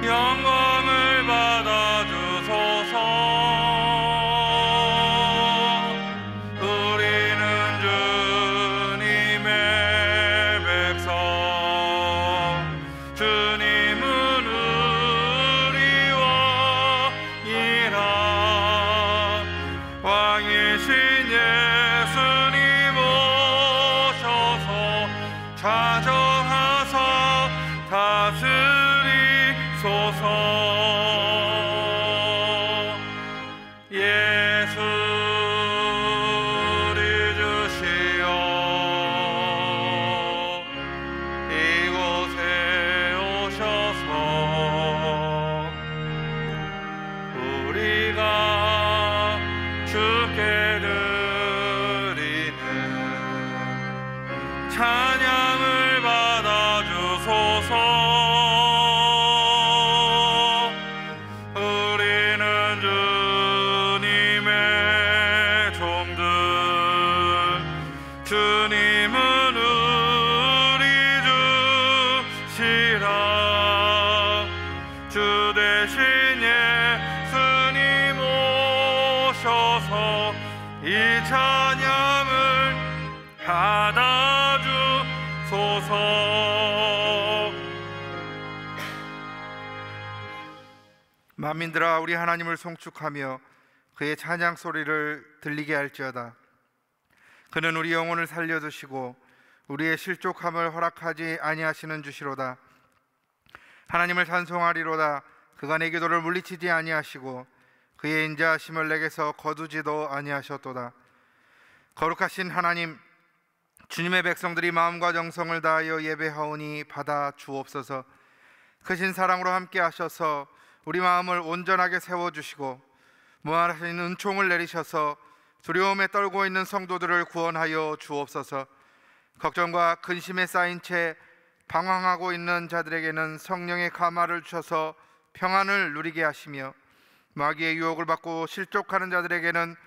영광을 받아 주소서. 자정하사 다스리소서. 예수를 주시어 이곳에 오셔서 우리가 주께 드리는 찬양을 받아주소서. 우리는 주님의 종들, 주님은 우리 주시라. 주 대신 예수님 오셔서 이 찬양을 받아주소서. 만민들아, 우리 하나님을 송축하며 그의 찬양 소리를 들리게 할지어다. 그는 우리 영혼을 살려두시고 우리의 실족함을 허락하지 아니하시는 주시로다. 하나님을 찬송하리로다. 그가 내 기도를 물리치지 아니하시고 그의 인자하심을 내게서 거두지도 아니하셨도다. 거룩하신 하나님, 주님의 백성들이 마음과 정성을 다하여 예배하오니 받아 주옵소서. 크신 사랑으로 함께 하셔서 우리 마음을 온전하게 세워주시고 무한하신 은총을 내리셔서 두려움에 떨고 있는 성도들을 구원하여 주옵소서. 걱정과 근심에 쌓인 채 방황하고 있는 자들에게는 성령의 감화를 주셔서 평안을 누리게 하시며 마귀의 유혹을 받고 실족하는 자들에게는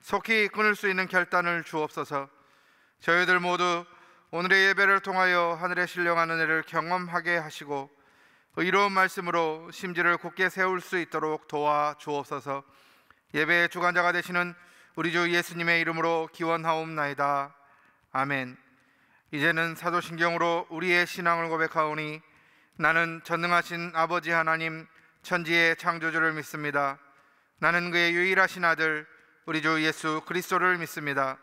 속히 끊을 수 있는 결단을 주옵소서. 저희들 모두 오늘의 예배를 통하여 하늘의 신령한 은혜를 경험하게 하시고 의로운 말씀으로 심지를 굳게 세울 수 있도록 도와 주옵소서. 예배의 주관자가 되시는 우리 주 예수님의 이름으로 기원하옵나이다. 아멘. 이제는 사도신경으로 우리의 신앙을 고백하오니 나는 전능하신 아버지 하나님 천지의 창조주를 믿습니다. 나는 그의 유일하신 아들 우리 주 예수 그리스도를 믿습니다.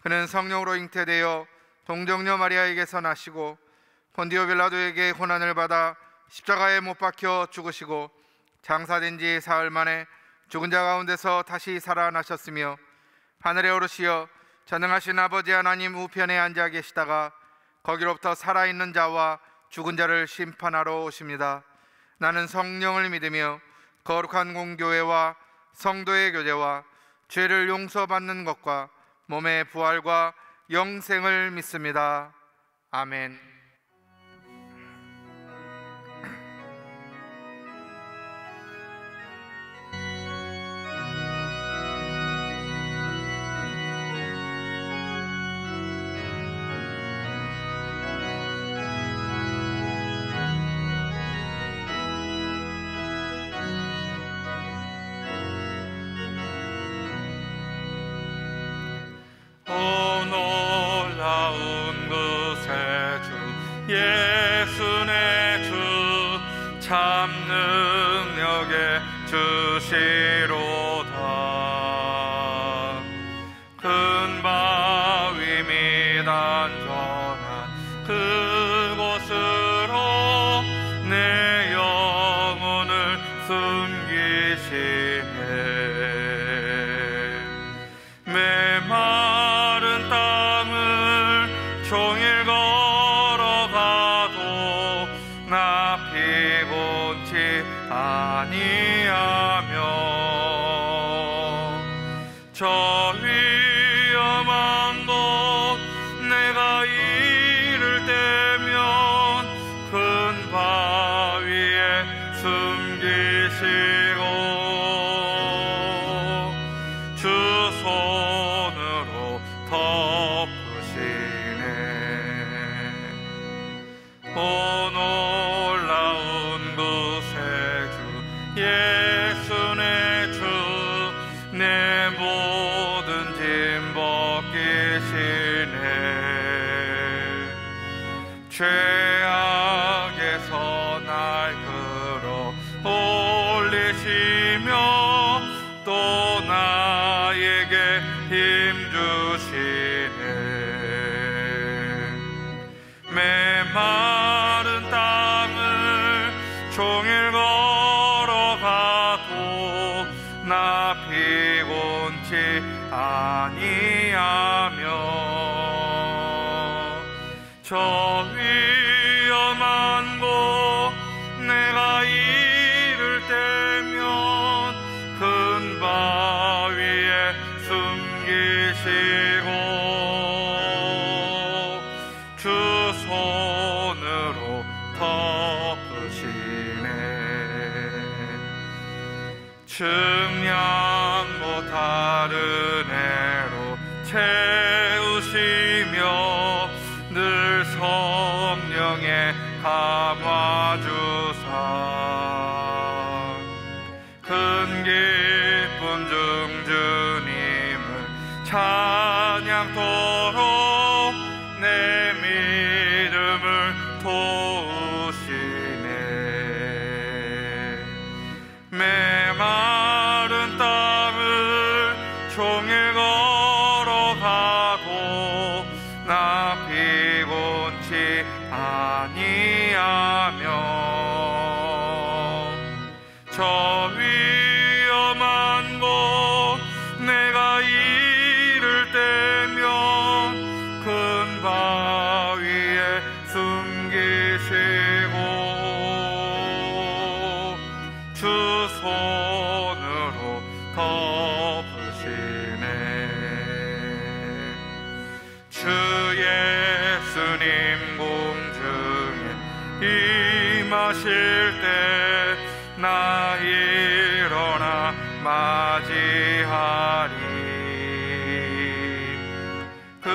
그는 성령으로 잉태되어 동정녀 마리아에게서 나시고 본디오 빌라도에게 고난을 받아 십자가에 못 박혀 죽으시고 장사된 지 사흘 만에 죽은 자 가운데서 다시 살아나셨으며 하늘에 오르시어 전능하신 아버지 하나님 우편에 앉아 계시다가 거기로부터 살아있는 자와 죽은 자를 심판하러 오십니다. 나는 성령을 믿으며 거룩한 공교회와 성도의 교제와 죄를 용서받는 것과 몸의 부활과 영생을 믿습니다. 아멘. 예수 내 주 참 능력의 주시로다. 큰 바위 및 안전한 그곳으로 내 영혼을 숨기시네. 메마른 땅을 종일 나 피곤치 아니하며 저 위험한 곳 내가 이를 때면 큰 바위에 숨기시고 주 손으로 덮으시네. 오 놀라운 그새 예수 내 주 내 모든 짐 벗기시네. 죄악에서 날 끌어 올리시며 또 나에게 힘 주시네. 메마른 땅을 종일 걸어가도 나 피곤치 아니하며 저 위험한 곳 내가 이를 때면 큰 바위에 숨기시고 주 손으로 덮으시네. 측량 다른 애로 채우시며 늘 성령에 감화주사 큰 기쁨 중 주님을 찬양토록 내 믿음을 도우시네. 메마른 땅을 종일 걸어가도 나 피곤치 아니하며 저 위험한 곳 내가 이를 때면 큰 바위에 숨기시고 주 손으로 덮으시네. 주 예수님 공중에 임하실 때 나 일어나 맞이하리. 그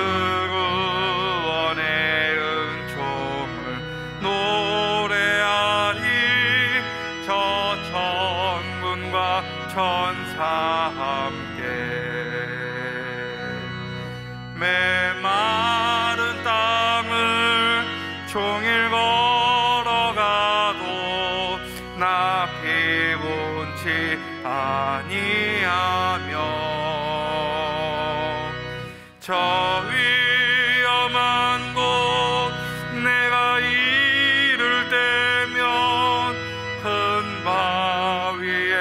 구원의 은총을 노래하리. 저 천군과 천사 함께 메마른 땅을 종일 걸어가도 나 피곤치 아니하며 저 위험한 곳 내가 이를 때면 큰 바위에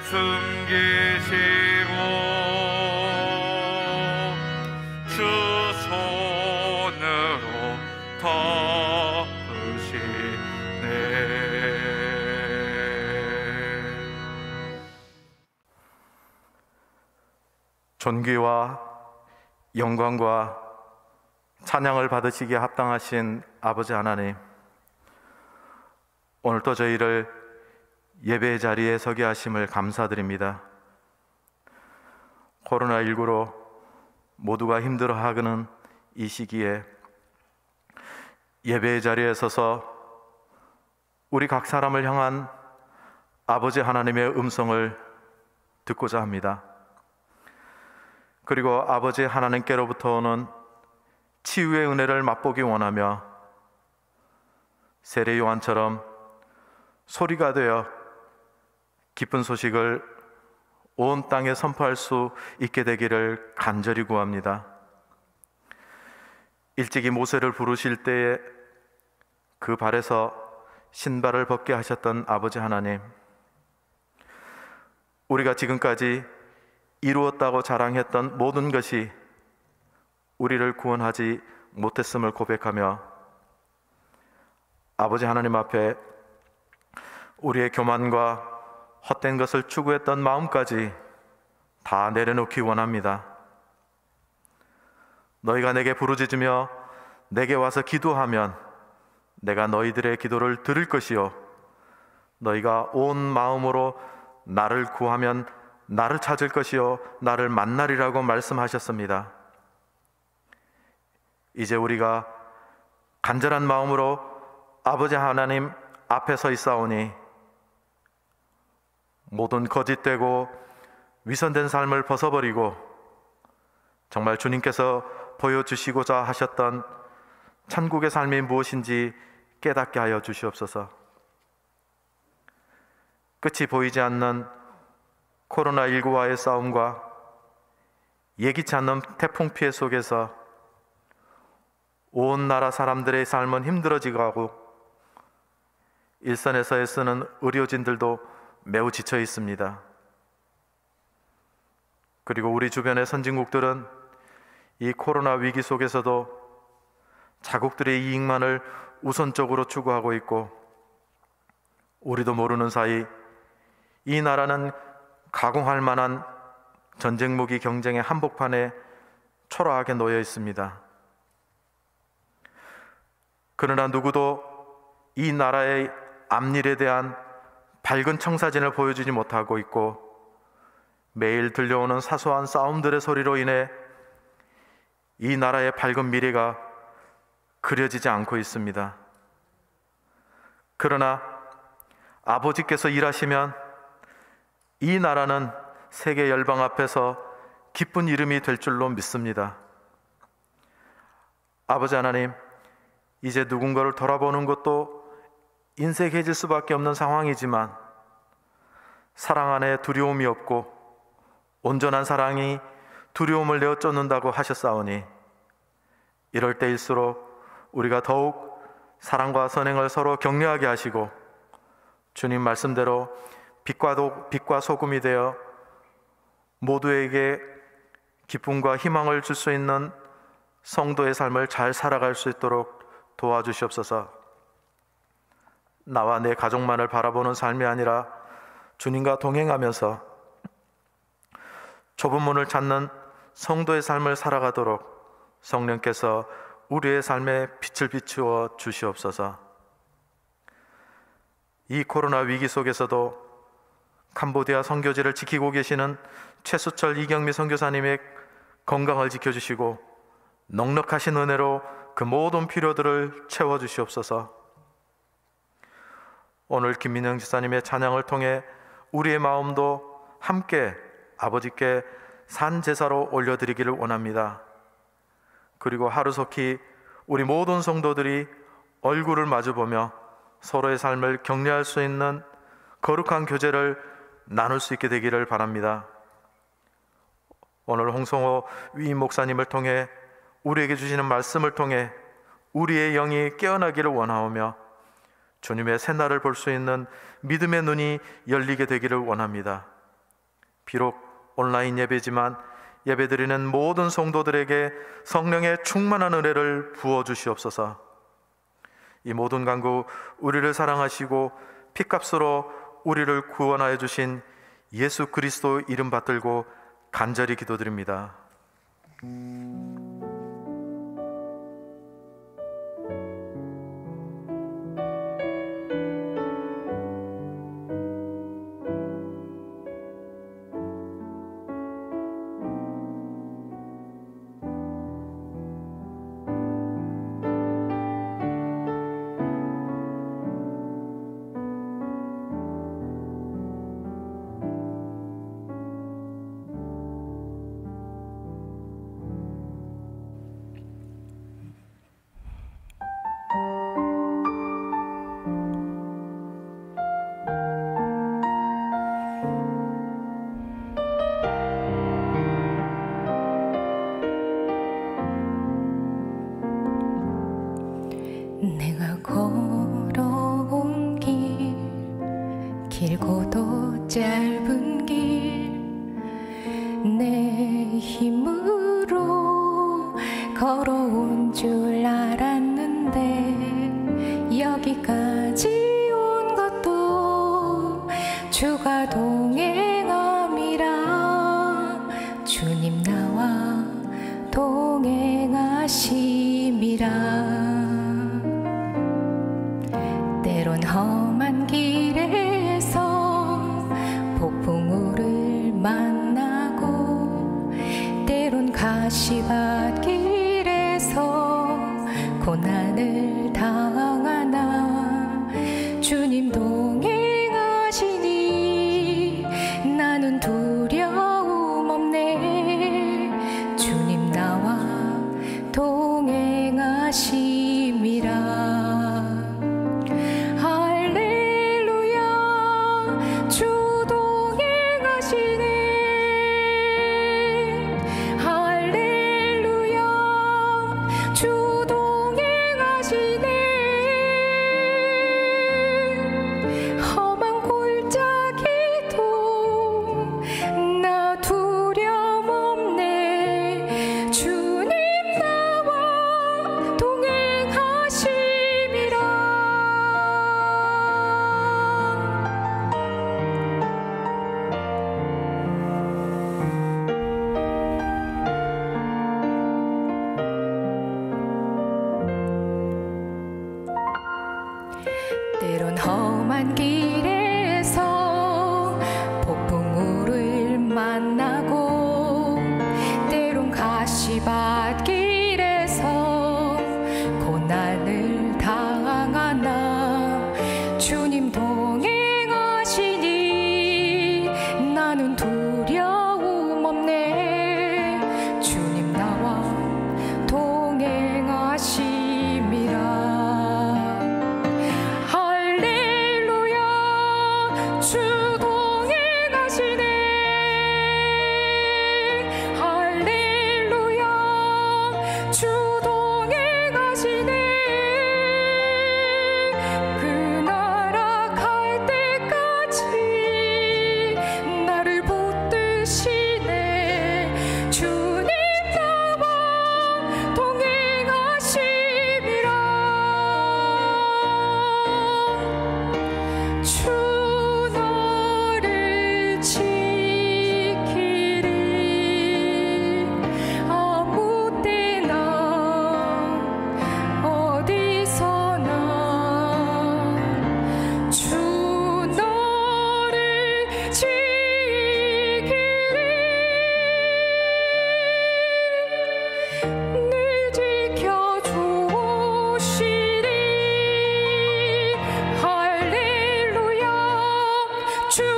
숨기시고 주 손으로 덮으시네. 존귀와 영광과 찬양을 받으시기에 합당하신 아버지 하나님, 오늘도 저희를 예배의 자리에 서게 하심을 감사드립니다. 코로나19로 모두가 힘들어하는 이 시기에 예배의 자리에 서서 우리 각 사람을 향한 아버지 하나님의 음성을 듣고자 합니다. 그리고 아버지 하나님께로부터 오는 치유의 은혜를 맛보기 원하며 세례 요한처럼 소리가 되어 기쁜 소식을 온 땅에 선포할 수 있게 되기를 간절히 구합니다. 일찍이 모세를 부르실 때에 그 발에서 신발을 벗게 하셨던 아버지 하나님, 우리가 지금까지 이루었다고 자랑했던 모든 것이 우리를 구원하지 못했음을 고백하며 아버지 하나님 앞에 우리의 교만과 헛된 것을 추구했던 마음까지 다 내려놓기 원합니다. 너희가 내게 부르짖으며 내게 와서 기도하면 내가 너희들의 기도를 들을 것이요 너희가 온 마음으로 나를 구하면 나를 찾을 것이요 나를 만나리라고 말씀하셨습니다. 이제 우리가 간절한 마음으로 아버지 하나님 앞에 서 있사오니 모든 거짓되고 위선된 삶을 벗어버리고 정말 주님께서 보여주시고자 하셨던 천국의 삶이 무엇인지 깨닫게 하여 주시옵소서. 끝이 보이지 않는 코로나19와의 싸움과 예기치 않는 태풍 피해 속에서 온 나라 사람들의 삶은 힘들어지고 일선에서 애쓰는 의료진들도 매우 지쳐 있습니다. 그리고 우리 주변의 선진국들은 이 코로나 위기 속에서도 자국들의 이익만을 우선적으로 추구하고 있고, 우리도 모르는 사이 이 나라는 가공할 만한 전쟁 무기 경쟁의 한복판에 초라하게 놓여 있습니다. 그러나 누구도 이 나라의 앞일에 대한 밝은 청사진을 보여주지 못하고 있고, 매일 들려오는 사소한 싸움들의 소리로 인해 이 나라의 밝은 미래가 그려지지 않고 있습니다. 그러나 아버지께서 일하시면 이 나라는 세계 열방 앞에서 기쁜 이름이 될 줄로 믿습니다. 아버지 하나님, 이제 누군가를 돌아보는 것도 인색해질 수밖에 없는 상황이지만 사랑 안에 두려움이 없고 온전한 사랑이 두려움을 내어 쫓는다고 하셨사오니, 이럴 때일수록 우리가 더욱 사랑과 선행을 서로 격려하게 하시고 주님 말씀대로 빛과 소금이 되어 모두에게 기쁨과 희망을 줄 수 있는 성도의 삶을 잘 살아갈 수 있도록 도와주시옵소서. 나와 내 가족만을 바라보는 삶이 아니라 주님과 동행하면서 좁은 문을 찾는 성도의 삶을 살아가도록 성령께서 우리의 삶에 빛을 비추어 주시옵소서. 이 코로나 위기 속에서도 캄보디아 선교지를 지키고 계시는 최수철 이경미 선교사님의 건강을 지켜주시고 넉넉하신 은혜로 그 모든 필요들을 채워주시옵소서. 오늘 김민영 지사님의 찬양을 통해 우리의 마음도 함께 아버지께 산제사로 올려드리기를 원합니다. 그리고 하루속히 우리 모든 성도들이 얼굴을 마주보며 서로의 삶을 격려할 수 있는 거룩한 교제를 나눌 수 있게 되기를 바랍니다. 오늘 홍성호 위임 목사님을 통해 우리에게 주시는 말씀을 통해 우리의 영이 깨어나기를 원하오며 주님의 새날을 볼 수 있는 믿음의 눈이 열리게 되기를 원합니다. 비록 온라인 예배지만 예배드리는 모든 성도들에게 성령의 충만한 은혜를 부어주시옵소서. 이 모든 간구 우리를 사랑하시고 피값으로 우리를 구원하여 주신 예수 그리스도 이름 받들고 간절히 기도드립니다. 내가 걸어온 길, 길고도 짧은 길, 내 힘으로 걸어온 줄 알았는데 여기까지 온 것도 주가 동행함이라, 주님 나와 동행하심이라. 때론 험한 길에서 폭풍우를 만나고, 때론 가시밭길에서 고난을 당하나 주님 동행하시니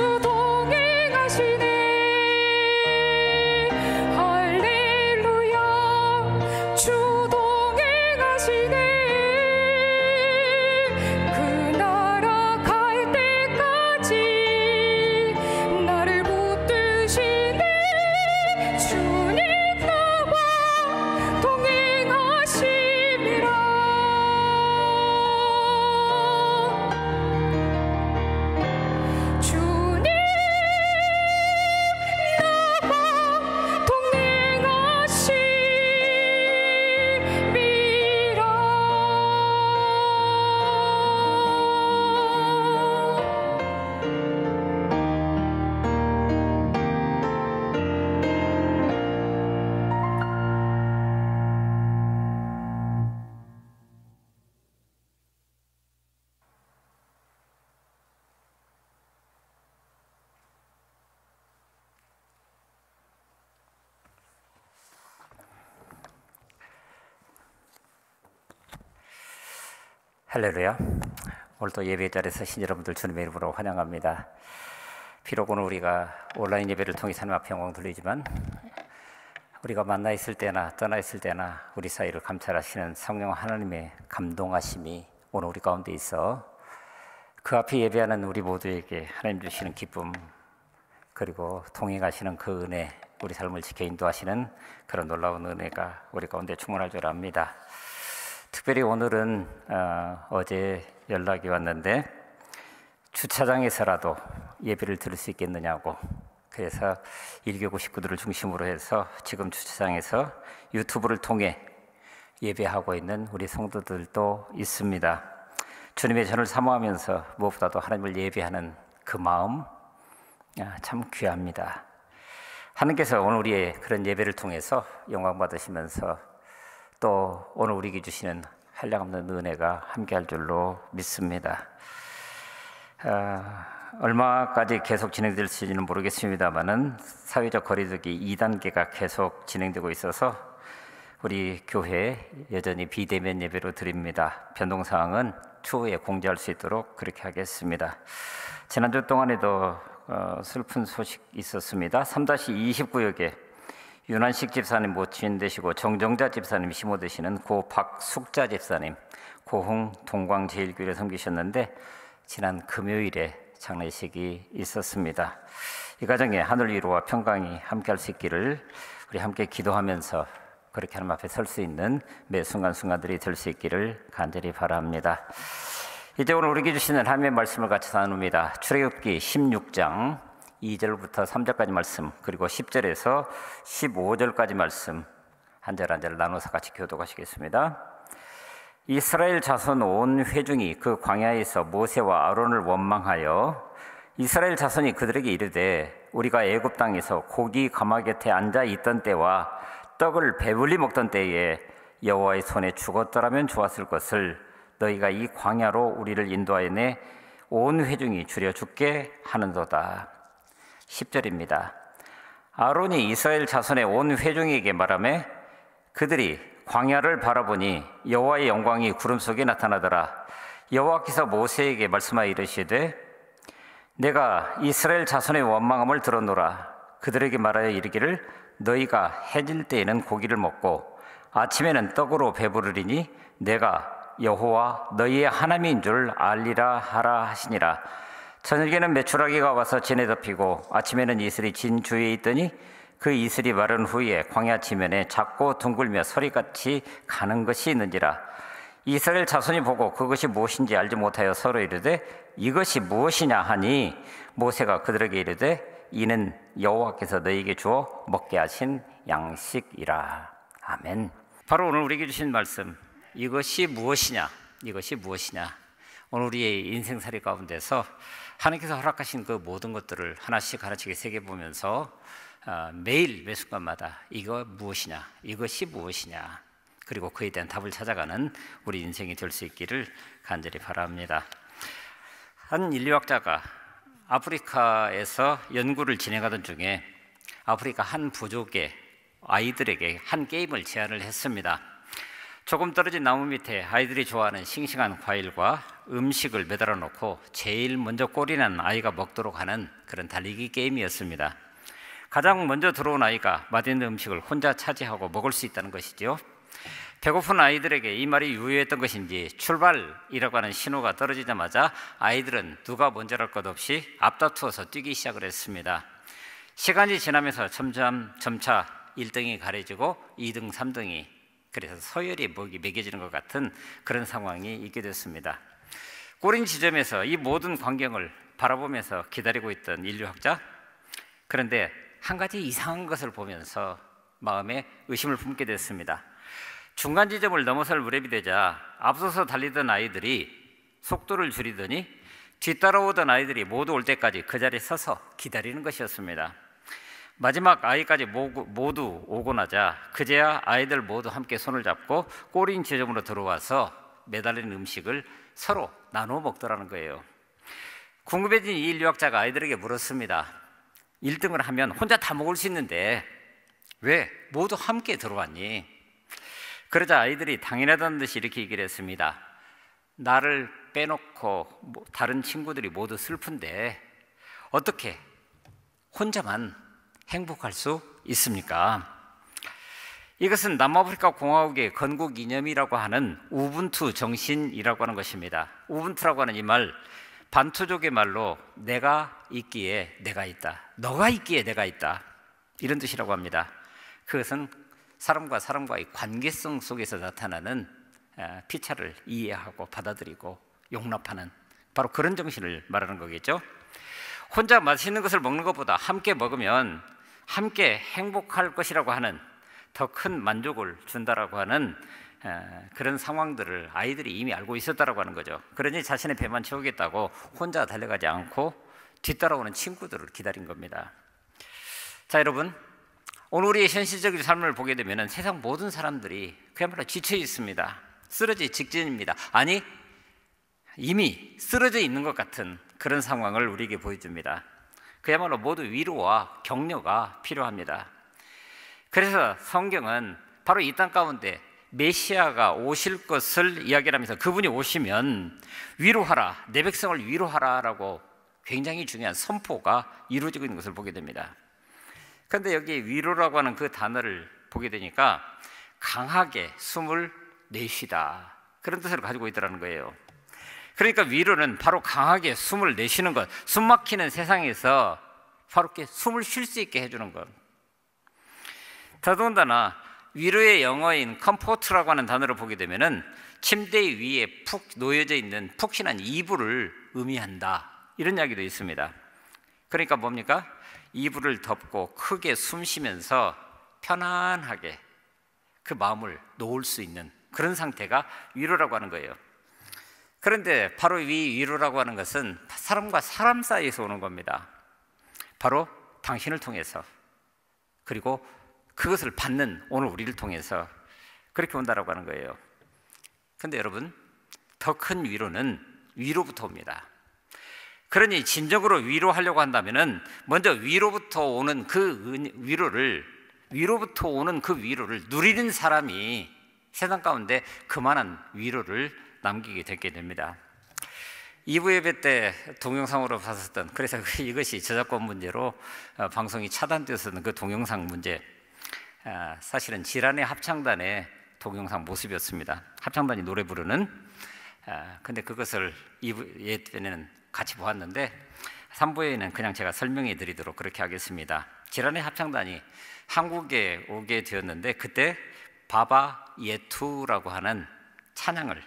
주 동행하시네. 할렐루야 주 동행하시네. 그 나라 갈 때까지 나를 붙드시네. 주님 나와 동행하심이라. 주님 나와 할렐루야. 오늘 또 예배 자리에서 신 여러분들 주님의 이름으로 환영합니다. 비록 오늘 우리가 온라인 예배를 통해 하나님 앞에 영광 돌리지만 우리가 만나 있을 때나 떠나 있을 때나 우리 사이를 감찰하시는 성령 하나님의 감동하심이 오늘 우리 가운데 있어 그 앞에 예배하는 우리 모두에게 하나님 주시는 기쁨, 그리고 동행하시는 그 은혜, 우리 삶을 지켜 인도하시는 그런 놀라운 은혜가 우리 가운데 충만할 줄 압니다. 특별히 오늘은 어제 연락이 왔는데 주차장에서라도 예배를 들을 수 있겠느냐고, 그래서 일교구 식구들을 중심으로 해서 지금 주차장에서 유튜브를 통해 예배하고 있는 우리 성도들도 있습니다. 주님의 전을 사모하면서 무엇보다도 하나님을 예배하는 그 마음 참 귀합니다. 하나님께서 오늘 우리의 그런 예배를 통해서 영광 받으시면서 또 오늘 우리에게 주시는 한량없는 은혜가 함께할 줄로 믿습니다. 얼마까지 계속 진행될지는 모르겠습니다만은 사회적 거리두기 2단계가 계속 진행되고 있어서 우리 교회 여전히 비대면 예배로 드립니다. 변동사항은 추후에 공지할 수 있도록 그렇게 하겠습니다. 지난주 동안에도 슬픈 소식 있었습니다. 3-29역에 윤한식 집사님 모친 되시고 정정자 집사님 시모 되시는 고 박숙자 집사님, 고흥 동광제일교회를 섬기셨는데 지난 금요일에 장례식이 있었습니다. 이 가정에 하늘 위로와 평강이 함께할 수 있기를 우리 함께 기도하면서 그렇게 하나님 앞에 설 수 있는 매 순간순간들이 될 수 있기를 간절히 바랍니다. 이제 오늘 우리에게 주시는 하나님의 말씀을 같이 나눕니다. 출애굽기 16장 2절부터 3절까지 말씀, 그리고 10절에서 15절까지 말씀 한 절 한 절 나눠서 같이 교독하시겠습니다. 이스라엘 자손 온 회중이 그 광야에서 모세와 아론을 원망하여 이스라엘 자손이 그들에게 이르되 우리가 애굽 땅에서 고기 가마 곁에 앉아 있던 때와 떡을 배불리 먹던 때에 여호와의 손에 죽었더라면 좋았을 것을 너희가 이 광야로 우리를 인도하여내 온 회중이 줄여 죽게 하는도다. 10절입니다. 아론이 이스라엘 자손의 온 회중에게 말하매 그들이 광야를 바라보니 여호와의 영광이 구름 속에 나타나더라. 여호와께서 모세에게 말씀하여 이르시되 내가 이스라엘 자손의 원망함을 들었노라. 그들에게 말하여 이르기를 너희가 해질 때에는 고기를 먹고 아침에는 떡으로 배부르리니 내가 여호와 너희의 하나님인 줄 알리라 하라 하시니라. 저녁에는 메추라기가 와서 진에 덮이고 아침에는 이슬이 진 주위에 있더니 그 이슬이 마른 후에 광야 지면에 작고 둥글며 서리같이 가는 것이 있는지라. 이스라엘 자손이 보고 그것이 무엇인지 알지 못하여 서로 이르되 이것이 무엇이냐 하니 모세가 그들에게 이르되 이는 여호와께서 너희에게 주어 먹게 하신 양식이라. 아멘. 바로 오늘 우리에게 주신 말씀, 이것이 무엇이냐, 이것이 무엇이냐. 오늘 우리의 인생살이 가운데서 하나님께서 허락하신 그 모든 것들을 하나씩 새겨보면서 매일 매 순간마다 이거 무엇이냐, 이것이 무엇이냐, 그리고 그에 대한 답을 찾아가는 우리 인생이 될 수 있기를 간절히 바랍니다. 한 인류학자가 아프리카에서 연구를 진행하던 중에 아프리카 한 부족의 아이들에게 한 게임을 제안을 했습니다. 조금 떨어진 나무 밑에 아이들이 좋아하는 싱싱한 과일과 음식을 매달아 놓고 제일 먼저 꼴이난 아이가 먹도록 하는 그런 달리기 게임이었습니다. 가장 먼저 들어온 아이가 맛있는 음식을 혼자 차지하고 먹을 수 있다는 것이죠. 배고픈 아이들에게 이 말이 유효했던 것인지 출발이라고 하는 신호가 떨어지자마자 아이들은 누가 먼저랄 것 없이 앞다투어서 뛰기 시작을 했습니다. 시간이 지나면서 점차 1등이 가려지고 2등, 3등이 그래서 서열이 매겨지는 것 같은 그런 상황이 있게 됐습니다. 꼬린 지점에서 이 모든 광경을 바라보면서 기다리고 있던 인류학자, 그런데 한 가지 이상한 것을 보면서 마음에 의심을 품게 됐습니다. 중간 지점을 넘어설 무렵이 되자 앞서서 달리던 아이들이 속도를 줄이더니 뒤따라오던 아이들이 모두 올 때까지 그 자리에 서서 기다리는 것이었습니다. 마지막 아이까지 모두 오고 나자 그제야 아이들 모두 함께 손을 잡고 꼬린 지점으로 들어와서 매달린 음식을 서로 나누어 먹더라는 거예요. 궁금해진 이 인류학자가 아이들에게 물었습니다. 1등을 하면 혼자 다 먹을 수 있는데 왜 모두 함께 들어왔니? 그러자 아이들이 당연하다는 듯이 이렇게 얘기를 했습니다. 나를 빼놓고 다른 친구들이 모두 슬픈데 어떻게 혼자만 행복할 수 있습니까? 이것은 남아프리카 공화국의 건국 이념이라고 하는 우분투 정신이라고 하는 것입니다. 우분투라고 하는 이 말, 반투족의 말로 내가 있기에 내가 있다, 너가 있기에 내가 있다, 이런 뜻이라고 합니다. 그것은 사람과 사람과의 관계성 속에서 나타나는 피차를 이해하고 받아들이고 용납하는 바로 그런 정신을 말하는 거겠죠. 혼자 맛있는 것을 먹는 것보다 함께 먹으면 함께 행복할 것이라고 하는 더 큰 만족을 준다라고 하는 그런 상황들을 아이들이 이미 알고 있었다라고 하는 거죠. 그러니 자신의 배만 채우겠다고 혼자 달려가지 않고 뒤따라오는 친구들을 기다린 겁니다. 자, 여러분, 오늘 우리의 현실적인 삶을 보게 되면 세상 모든 사람들이 그야말로 지쳐 있습니다. 쓰러질 직전입니다. 아니, 이미 쓰러져 있는 것 같은 그런 상황을 우리에게 보여줍니다. 그야말로 모두 위로와 격려가 필요합니다. 그래서 성경은 바로 이 땅 가운데 메시아가 오실 것을 이야기하면서 그분이 오시면 위로하라, 내 백성을 위로하라 라고 굉장히 중요한 선포가 이루어지고 있는 것을 보게 됩니다. 그런데 여기 위로라고 하는 그 단어를 보게 되니까 강하게 숨을 내쉬다, 그런 뜻을 가지고 있더라는 거예요. 그러니까 위로는 바로 강하게 숨을 내쉬는 것, 숨 막히는 세상에서 바로 이렇게 숨을 쉴 수 있게 해주는 것. 더더군다나 위로의 영어인 컴포트라고 하는 단어를 보게 되면은 침대 위에 푹 놓여져 있는 푹신한 이불을 의미한다, 이런 이야기도 있습니다. 그러니까 뭡니까? 이불을 덮고 크게 숨 쉬면서 편안하게 그 마음을 놓을 수 있는 그런 상태가 위로라고 하는 거예요. 그런데 바로 이 위로라고 하는 것은 사람과 사람 사이에서 오는 겁니다. 바로 당신을 통해서, 그리고 그것을 받는 오늘 우리를 통해서 그렇게 온다라고 하는 거예요. 그런데 여러분, 더 큰 위로는 위로부터 옵니다. 그러니 진정으로 위로하려고 한다면은 먼저 위로부터 오는 그 위로를 누리는 사람이 세상 가운데 그만한 위로를 남기게 되게 됩니다. 2부 예배 때 동영상으로 봤었던, 그래서 이것이 저작권 문제로 방송이 차단되었던 그 동영상 문제, 사실은 지란의 합창단의 동영상 모습이었습니다. 합창단이 노래 부르는. 근데 그것을 2부 예배 때는 같이 보았는데 3부에는 그냥 제가 설명해 드리도록 그렇게 하겠습니다. 지란의 합창단이 한국에 오게 되었는데 그때 바바 예투라고 하는 찬양을,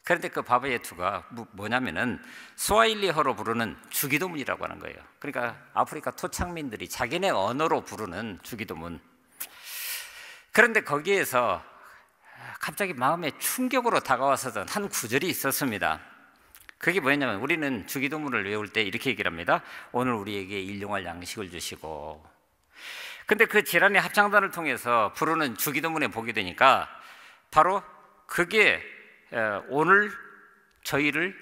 그런데 그 바바 예투가 뭐냐면은 스와힐리어로 부르는 주기도문이라고 하는 거예요. 그러니까 아프리카 토착민들이 자기네 언어로 부르는 주기도문. 그런데 거기에서 갑자기 마음에 충격으로 다가왔었던 한 구절이 있었습니다. 그게 뭐였냐면, 우리는 주기도문을 외울 때 이렇게 얘기를 합니다. 오늘 우리에게 일용할 양식을 주시고. 근데 그 지란의 합창단을 통해서 부르는 주기도문에 보게 되니까 바로 그게 오늘 저희를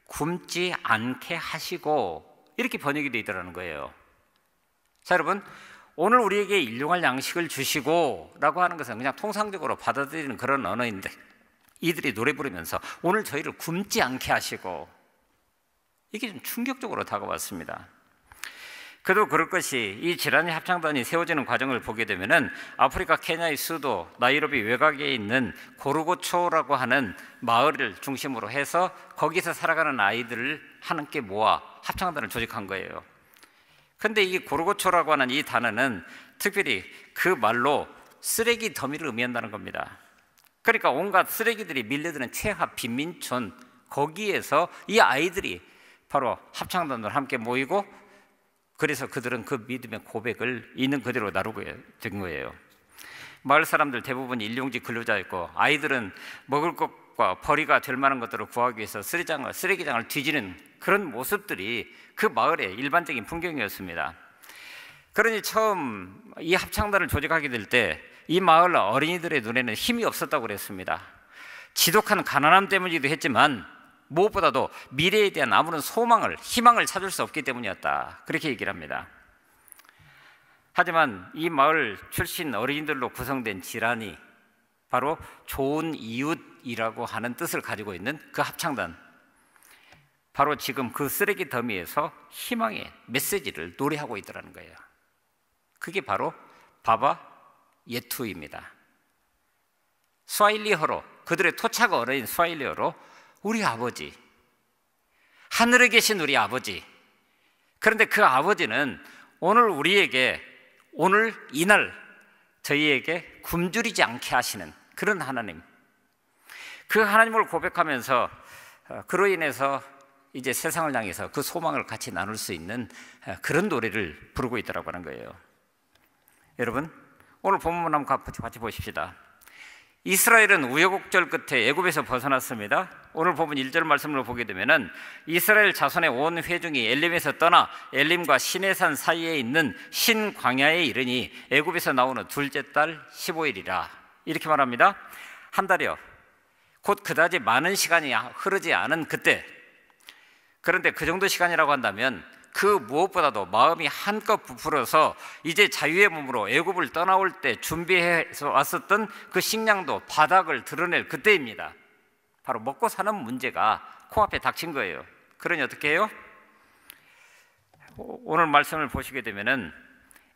굶지 않게 하시고, 이렇게 번역이 되어 있더라는 거예요. 자, 여러분, 오늘 우리에게 일용할 양식을 주시고 라고 하는 것은 그냥 통상적으로 받아들이는 그런 언어인데, 이들이 노래 부르면서 오늘 저희를 굶지 않게 하시고, 이게 좀 충격적으로 다가왔습니다. 그도 그럴 것이 이 지라니 합창단이 세워지는 과정을 보게 되면은 아프리카 케냐의 수도 나이로비 외곽에 있는 고르고초라고 하는 마을을 중심으로 해서 거기서 살아가는 아이들을 함께 모아 합창단을 조직한 거예요. 근데 이 고르고초라고 하는 이 단어는 특별히 그 말로 쓰레기 더미를 의미한다는 겁니다. 그러니까 온갖 쓰레기들이 밀려드는 최하 빈민촌, 거기에서 이 아이들이 바로 합창단으로 함께 모이고, 그래서 그들은 그 믿음의 고백을 있는 그대로 나누게 된 거예요. 마을 사람들 대부분 일용직 근로자였고, 아이들은 먹을 것과 벌이가 될 만한 것들을 구하기 위해서 쓰레기장을 뒤지는 그런 모습들이 그 마을의 일반적인 풍경이었습니다. 그러니 처음 이 합창단을 조직하게 될 때 이 마을 어린이들의 눈에는 힘이 없었다고 그랬습니다. 지독한 가난함 때문이기도 했지만 무엇보다도 미래에 대한 아무런 소망을, 희망을 찾을 수 없기 때문이었다, 그렇게 얘기를 합니다. 하지만 이 마을 출신 어린이들로 구성된 지란이 바로 좋은 이웃이라고 하는 뜻을 가지고 있는 그 합창단, 바로 지금 그 쓰레기 더미에서 희망의 메시지를 노래하고 있더라는 거예요. 그게 바로 바바 예투입니다. 스와힐리어로, 그들의 토착 어려인 스와힐리어로 우리 아버지, 하늘에 계신 우리 아버지. 그런데 그 아버지는 오늘 우리에게, 오늘 이날 저희에게 굶주리지 않게 하시는 그런 하나님, 그 하나님을 고백하면서 그로 인해서 이제 세상을 향해서 그 소망을 같이 나눌 수 있는 그런 노래를 부르고 있더라고 하는 거예요. 여러분, 오늘 본문 한번 같이 보십시다. 이스라엘은 우여곡절 끝에 애굽에서 벗어났습니다. 오늘 본문 1절 말씀을 보게 되면은 이스라엘 자손의 온 회중이 엘림에서 떠나 엘림과 시내산 사이에 있는 신광야에 이르니 애굽에서 나오는 둘째 달 15일이라, 이렇게 말합니다. 한 달이요, 곧 그다지 많은 시간이 흐르지 않은 그때. 그런데 그 정도 시간이라고 한다면 그 무엇보다도 마음이 한껏 부풀어서 이제 자유의 몸으로 애굽을 떠나올 때 준비해서 왔었던 그 식량도 바닥을 드러낼 그때입니다. 바로 먹고 사는 문제가 코앞에 닥친 거예요. 그러니 어떻게 해요? 오늘 말씀을 보시게 되면은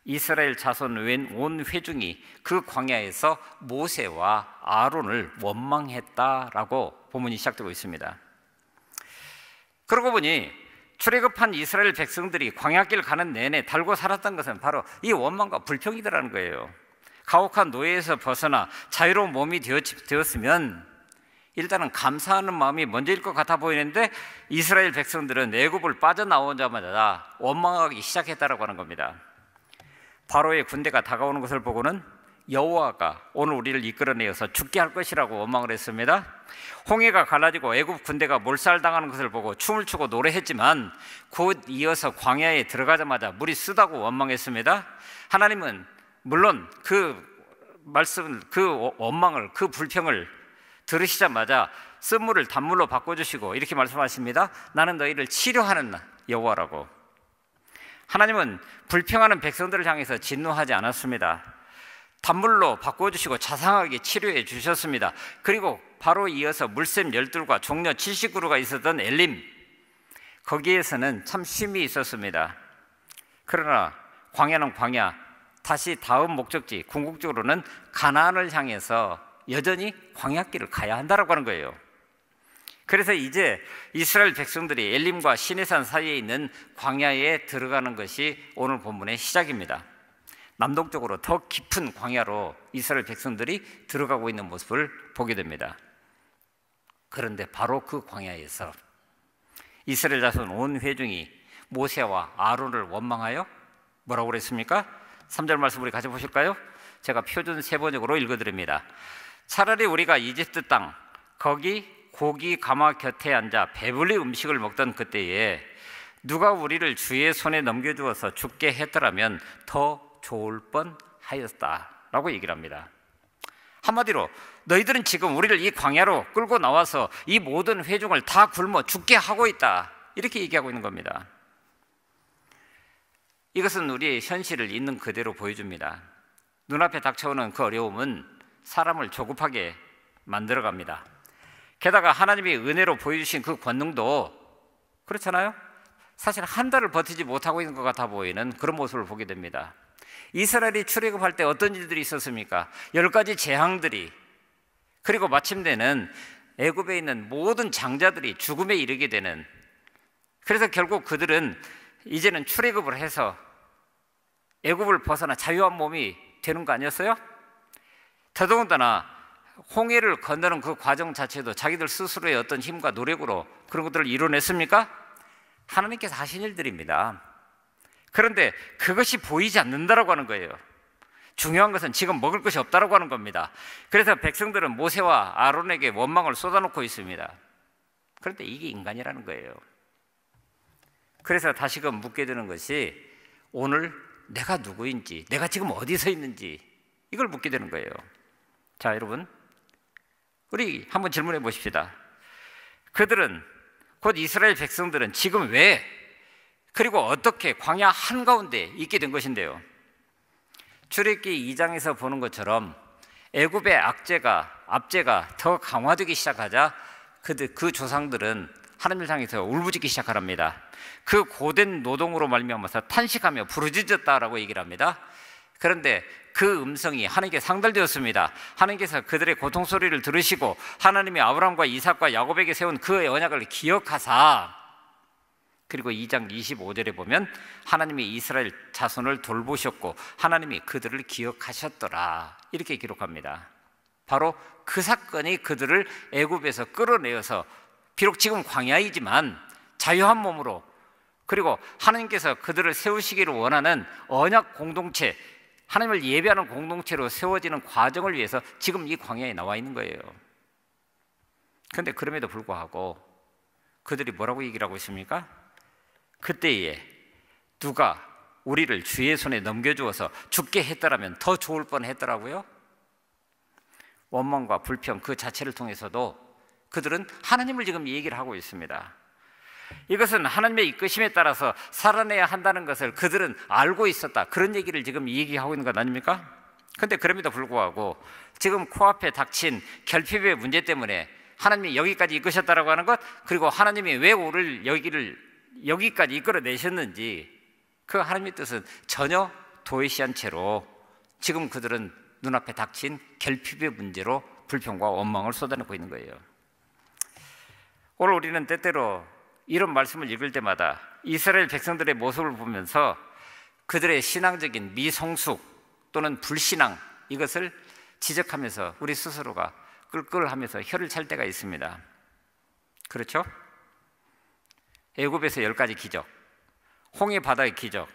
이스라엘 자손 온 회중이 그 광야에서 모세와 아론을 원망했다라고 본문이 시작되고 있습니다. 그러고 보니 출애굽한 이스라엘 백성들이 광야길 가는 내내 달고 살았던 것은 바로 이 원망과 불평이더라는 거예요. 가혹한 노예에서 벗어나 자유로운 몸이 되었으면 일단은 감사하는 마음이 먼저일 것 같아 보이는데, 이스라엘 백성들은 애굽을 빠져나오자마자 원망하기 시작했다라고 하는 겁니다. 바로의 군대가 다가오는 것을 보고는 여호와가 오늘 우리를 이끌어내어서 죽게 할 것이라고 원망을 했습니다. 홍해가 갈라지고 애굽 군대가 몰살당하는 것을 보고 춤을 추고 노래했지만 곧 이어서 광야에 들어가자마자 물이 쓰다고 원망했습니다. 하나님은 물론 그 말씀을, 그 원망을, 그 불평을 들으시자마자 쓴물을 단물로 바꿔주시고 이렇게 말씀하십니다. 나는 너희를 치료하는 여호와라고. 하나님은 불평하는 백성들을 향해서 진노하지 않았습니다. 단물로 바꿔주시고 자상하게 치료해 주셨습니다. 그리고 바로 이어서 물샘 12과 종려 70그루가 있었던 엘림, 거기에서는 참 쉼이 있었습니다. 그러나 광야는 광야, 다시 다음 목적지 궁극적으로는 가나안을 향해서 여전히 광야길을 가야 한다라고 하는 거예요. 그래서 이제 이스라엘 백성들이 엘림과 시내산 사이에 있는 광야에 들어가는 것이 오늘 본문의 시작입니다. 남동쪽으로 더 깊은 광야로 이스라엘 백성들이 들어가고 있는 모습을 보게 됩니다. 그런데 바로 그 광야에서 이스라엘 자손 온 회중이 모세와 아론을 원망하여 뭐라고 그랬습니까? 3절 말씀 우리 같이 보실까요? 제가 표준 세번역으로 읽어드립니다. 차라리 우리가 이집트 땅 거기 고기 가마 곁에 앉아 배불리 음식을 먹던 그때에 누가 우리를 주의 손에 넘겨주어서 죽게 했더라면 더 좋을 뻔하였다라고 얘기를 합니다. 한마디로 너희들은 지금 우리를 이 광야로 끌고 나와서 이 모든 회중을 다 굶어 죽게 하고 있다, 이렇게 얘기하고 있는 겁니다. 이것은 우리의 현실을 있는 그대로 보여줍니다. 눈앞에 닥쳐오는 그 어려움은 사람을 조급하게 만들어갑니다. 게다가 하나님이 은혜로 보여주신 그 권능도 그렇잖아요. 사실 한 달을 버티지 못하고 있는 것 같아 보이는 그런 모습을 보게 됩니다. 이스라엘이 출애굽할 때 어떤 일들이 있었습니까? 10가지 재앙들이, 그리고 마침내는 애굽에 있는 모든 장자들이 죽음에 이르게 되는, 그래서 결국 그들은 이제는 출애굽을 해서 애굽을 벗어나 자유한 몸이 되는 거 아니었어요? 더더군다나 홍해를 건너는 그 과정 자체도 자기들 스스로의 어떤 힘과 노력으로 그런 것들을 이뤄냈습니까? 하나님께서 하신 일들입니다. 그런데 그것이 보이지 않는다라고 하는 거예요. 중요한 것은 지금 먹을 것이 없다라고 하는 겁니다. 그래서 백성들은 모세와 아론에게 원망을 쏟아놓고 있습니다. 그런데 이게 인간이라는 거예요. 그래서 다시금 묻게 되는 것이 오늘 내가 누구인지, 내가 지금 어디서 있는지, 이걸 묻게 되는 거예요. 자, 여러분, 우리 한번 질문해 보십시다. 그들은, 곧 이스라엘 백성들은 지금 왜, 그리고 어떻게 광야 한가운데 있게 된 것인데요. 출애굽기 2장에서 보는 것처럼 애굽의 압제가 더 강화되기 시작하자 그 조상들은 하나님을 향해서 울부짖기 시작합니다. 그 고된 노동으로 말미암아서 탄식하며 부르짖었다라고 얘기를 합니다. 그런데 그 음성이 하나님께 상달되었습니다. 하나님께서 그들의 고통 소리를 들으시고 하나님이 아브라함과 이삭과 야곱에게 세운 그 언약을 기억하사, 그리고 2장 25절에 보면 하나님이 이스라엘 자손을 돌보셨고 하나님이 그들을 기억하셨더라, 이렇게 기록합니다. 바로 그 사건이 그들을 애굽에서 끌어내어서 비록 지금 광야이지만 자유한 몸으로, 그리고 하나님께서 그들을 세우시기를 원하는 언약 공동체, 하나님을 예배하는 공동체로 세워지는 과정을 위해서 지금 이 광야에 나와 있는 거예요. 그런데 그럼에도 불구하고 그들이 뭐라고 얘기를 하고 있습니까? 그때에 누가 우리를 주의 손에 넘겨주어서 죽게 했더라면 더 좋을 뻔했더라고요. 원망과 불평 그 자체를 통해서도 그들은 하나님을 지금 얘기를 하고 있습니다. 이것은 하나님의 이끄심에 따라서 살아내야 한다는 것을 그들은 알고 있었다, 그런 얘기를 지금 얘기하고 있는 것 아닙니까? 그런데 그럼에도 불구하고 지금 코앞에 닥친 결핍의 문제 때문에 하나님이 여기까지 이끄셨다라고 하는 것, 그리고 하나님이 왜 우리를 여기까지 이끌어내셨는지 그 하나님의 뜻은 전혀 도외시한 채로 지금 그들은 눈앞에 닥친 결핍의 문제로 불평과 원망을 쏟아내고 있는 거예요. 오늘 우리는 때때로 이런 말씀을 읽을 때마다 이스라엘 백성들의 모습을 보면서 그들의 신앙적인 미성숙 또는 불신앙, 이것을 지적하면서 우리 스스로가 끌끌하면서 혀를 찰 때가 있습니다. 그렇죠? 애굽에서 10가지 기적, 홍해 바다의 기적,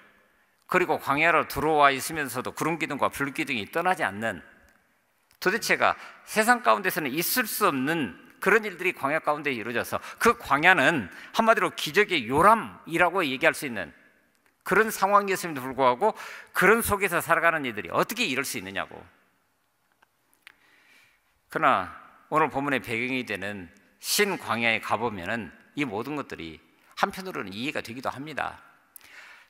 그리고 광야로 들어와 있으면서도 구름 기둥과 불 기둥이 떠나지 않는, 도대체가 세상 가운데서는 있을 수 없는 그런 일들이 광야 가운데 이루어져서 그 광야는 한마디로 기적의 요람이라고 얘기할 수 있는 그런 상황이었음에도 불구하고 그런 속에서 살아가는 이들이 어떻게 이럴 수 있느냐고. 그러나 오늘 본문의 배경이 되는 신광야에 가보면은 이 모든 것들이 한편으로는 이해가 되기도 합니다.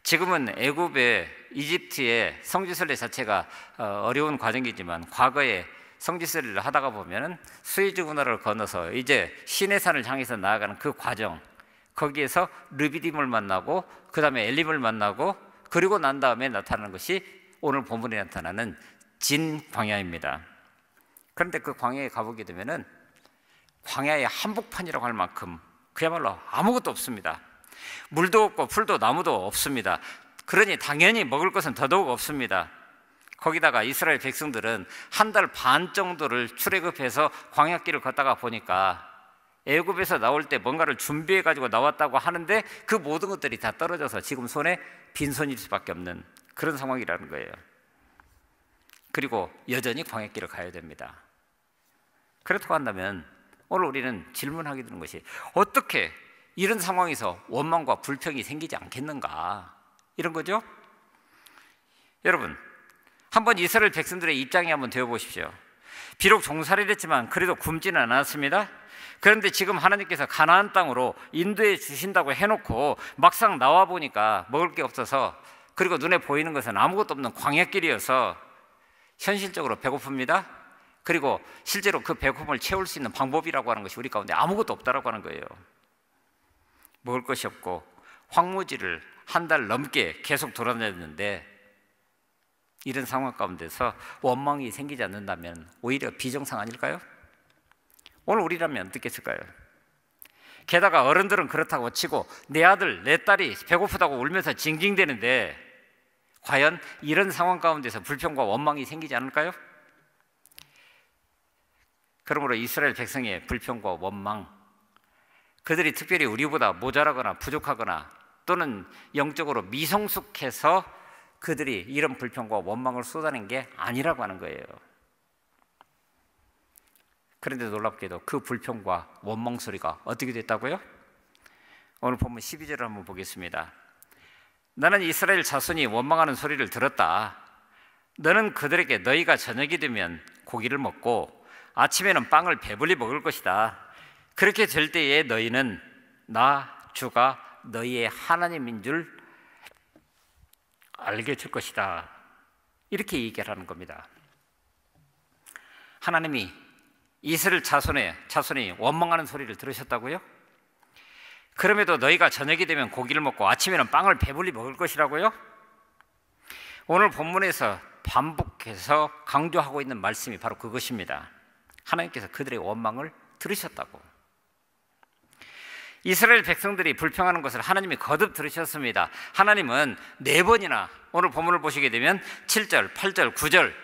지금은 애굽의 이집트의 성지순례 자체가 어려운 과정이지만 과거에 성지순례를 하다가 보면은 수에즈 운하를 건너서 이제 시내산을 향해서 나아가는 그 과정, 거기에서 르비딤을 만나고 그 다음에 엘림을 만나고 그리고 난 다음에 나타나는 것이 오늘 본문에 나타나는 진광야입니다. 그런데 그 광야에 가보게 되면은 광야의 한복판이라고 할 만큼 그야말로 아무것도 없습니다. 물도 없고 풀도 나무도 없습니다. 그러니 당연히 먹을 것은 더더욱 없습니다. 거기다가 이스라엘 백성들은 한 달 반 정도를 출애굽해서 광야길을 걷다가 보니까 애굽에서 나올 때 뭔가를 준비해 가지고 나왔다고 하는데 그 모든 것들이 다 떨어져서 지금 손에 빈손일 수밖에 없는 그런 상황이라는 거예요. 그리고 여전히 광야길을 가야 됩니다. 그렇다고 한다면 오늘 우리는 질문하게 되는 것이 어떻게 이런 상황에서 원망과 불평이 생기지 않겠는가, 이런 거죠. 여러분, 한번 이스라엘 백성들의 입장에 한번 되어 보십시오. 비록 종살이를 했지만 그래도 굶지는 않았습니다. 그런데 지금 하나님께서 가나안 땅으로 인도해 주신다고 해놓고 막상 나와 보니까 먹을 게 없어서, 그리고 눈에 보이는 것은 아무것도 없는 광야길이어서 현실적으로 배고픕니다. 그리고 실제로 그 배고픔을 채울 수 있는 방법이라고 하는 것이 우리 가운데 아무것도 없다라고 하는 거예요. 먹을 것이 없고 황무지를 한 달 넘게 계속 돌아다녔는데 이런 상황 가운데서 원망이 생기지 않는다면 오히려 비정상 아닐까요? 오늘 우리라면 어떻게 했을까요? 게다가 어른들은 그렇다고 치고 내 아들, 내 딸이 배고프다고 울면서 징징대는데 과연 이런 상황 가운데서 불평과 원망이 생기지 않을까요? 그러므로 이스라엘 백성의 불평과 원망, 그들이 특별히 우리보다 모자라거나 부족하거나 또는 영적으로 미성숙해서 그들이 이런 불평과 원망을 쏟아낸 게 아니라고 하는 거예요. 그런데 놀랍게도 그 불평과 원망 소리가 어떻게 됐다고요? 오늘 본문 12절을 한번 보겠습니다. 나는 이스라엘 자손이 원망하는 소리를 들었다. 너는 그들에게 너희가 저녁이 되면 고기를 먹고 아침에는 빵을 배불리 먹을 것이다. 그렇게 될 때에 너희는 나 주가 너희의 하나님인 줄 알게 될 것이다. 이렇게 얘기하는 겁니다. 하나님이 이스라엘 자손이 원망하는 소리를 들으셨다고요? 그럼에도 너희가 저녁이 되면 고기를 먹고 아침에는 빵을 배불리 먹을 것이라고요? 오늘 본문에서 반복해서 강조하고 있는 말씀이 바로 그것입니다. 하나님께서 그들의 원망을 들으셨다고. 이스라엘 백성들이 불평하는 것을 하나님이 거듭 들으셨습니다. 하나님은 4번이나 오늘 본문을 보시게 되면 7절, 8절, 9절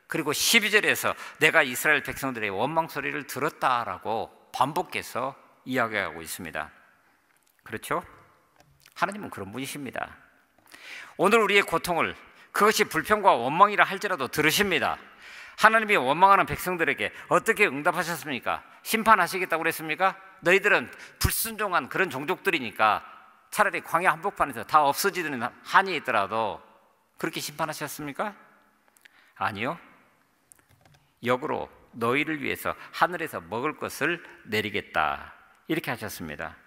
그리고 12절에서 내가 이스라엘 백성들의 원망 소리를 들었다라고 반복해서 이야기하고 있습니다. 그렇죠? 하나님은 그런 분이십니다. 오늘 우리의 고통을 그것이 불평과 원망이라 할지라도 들으십니다. 하나님이 원망하는 백성들에게 어떻게 응답하셨습니까? 심판하시겠다고 그랬습니까? 너희들은 불순종한 그런 종족들이니까 차라리 광야 한복판에서 다 없어지는 한이 있더라도 그렇게 심판하셨습니까? 아니요. 역으로 너희를 위해서 하늘에서 먹을 것을 내리겠다 이렇게 하셨습니다.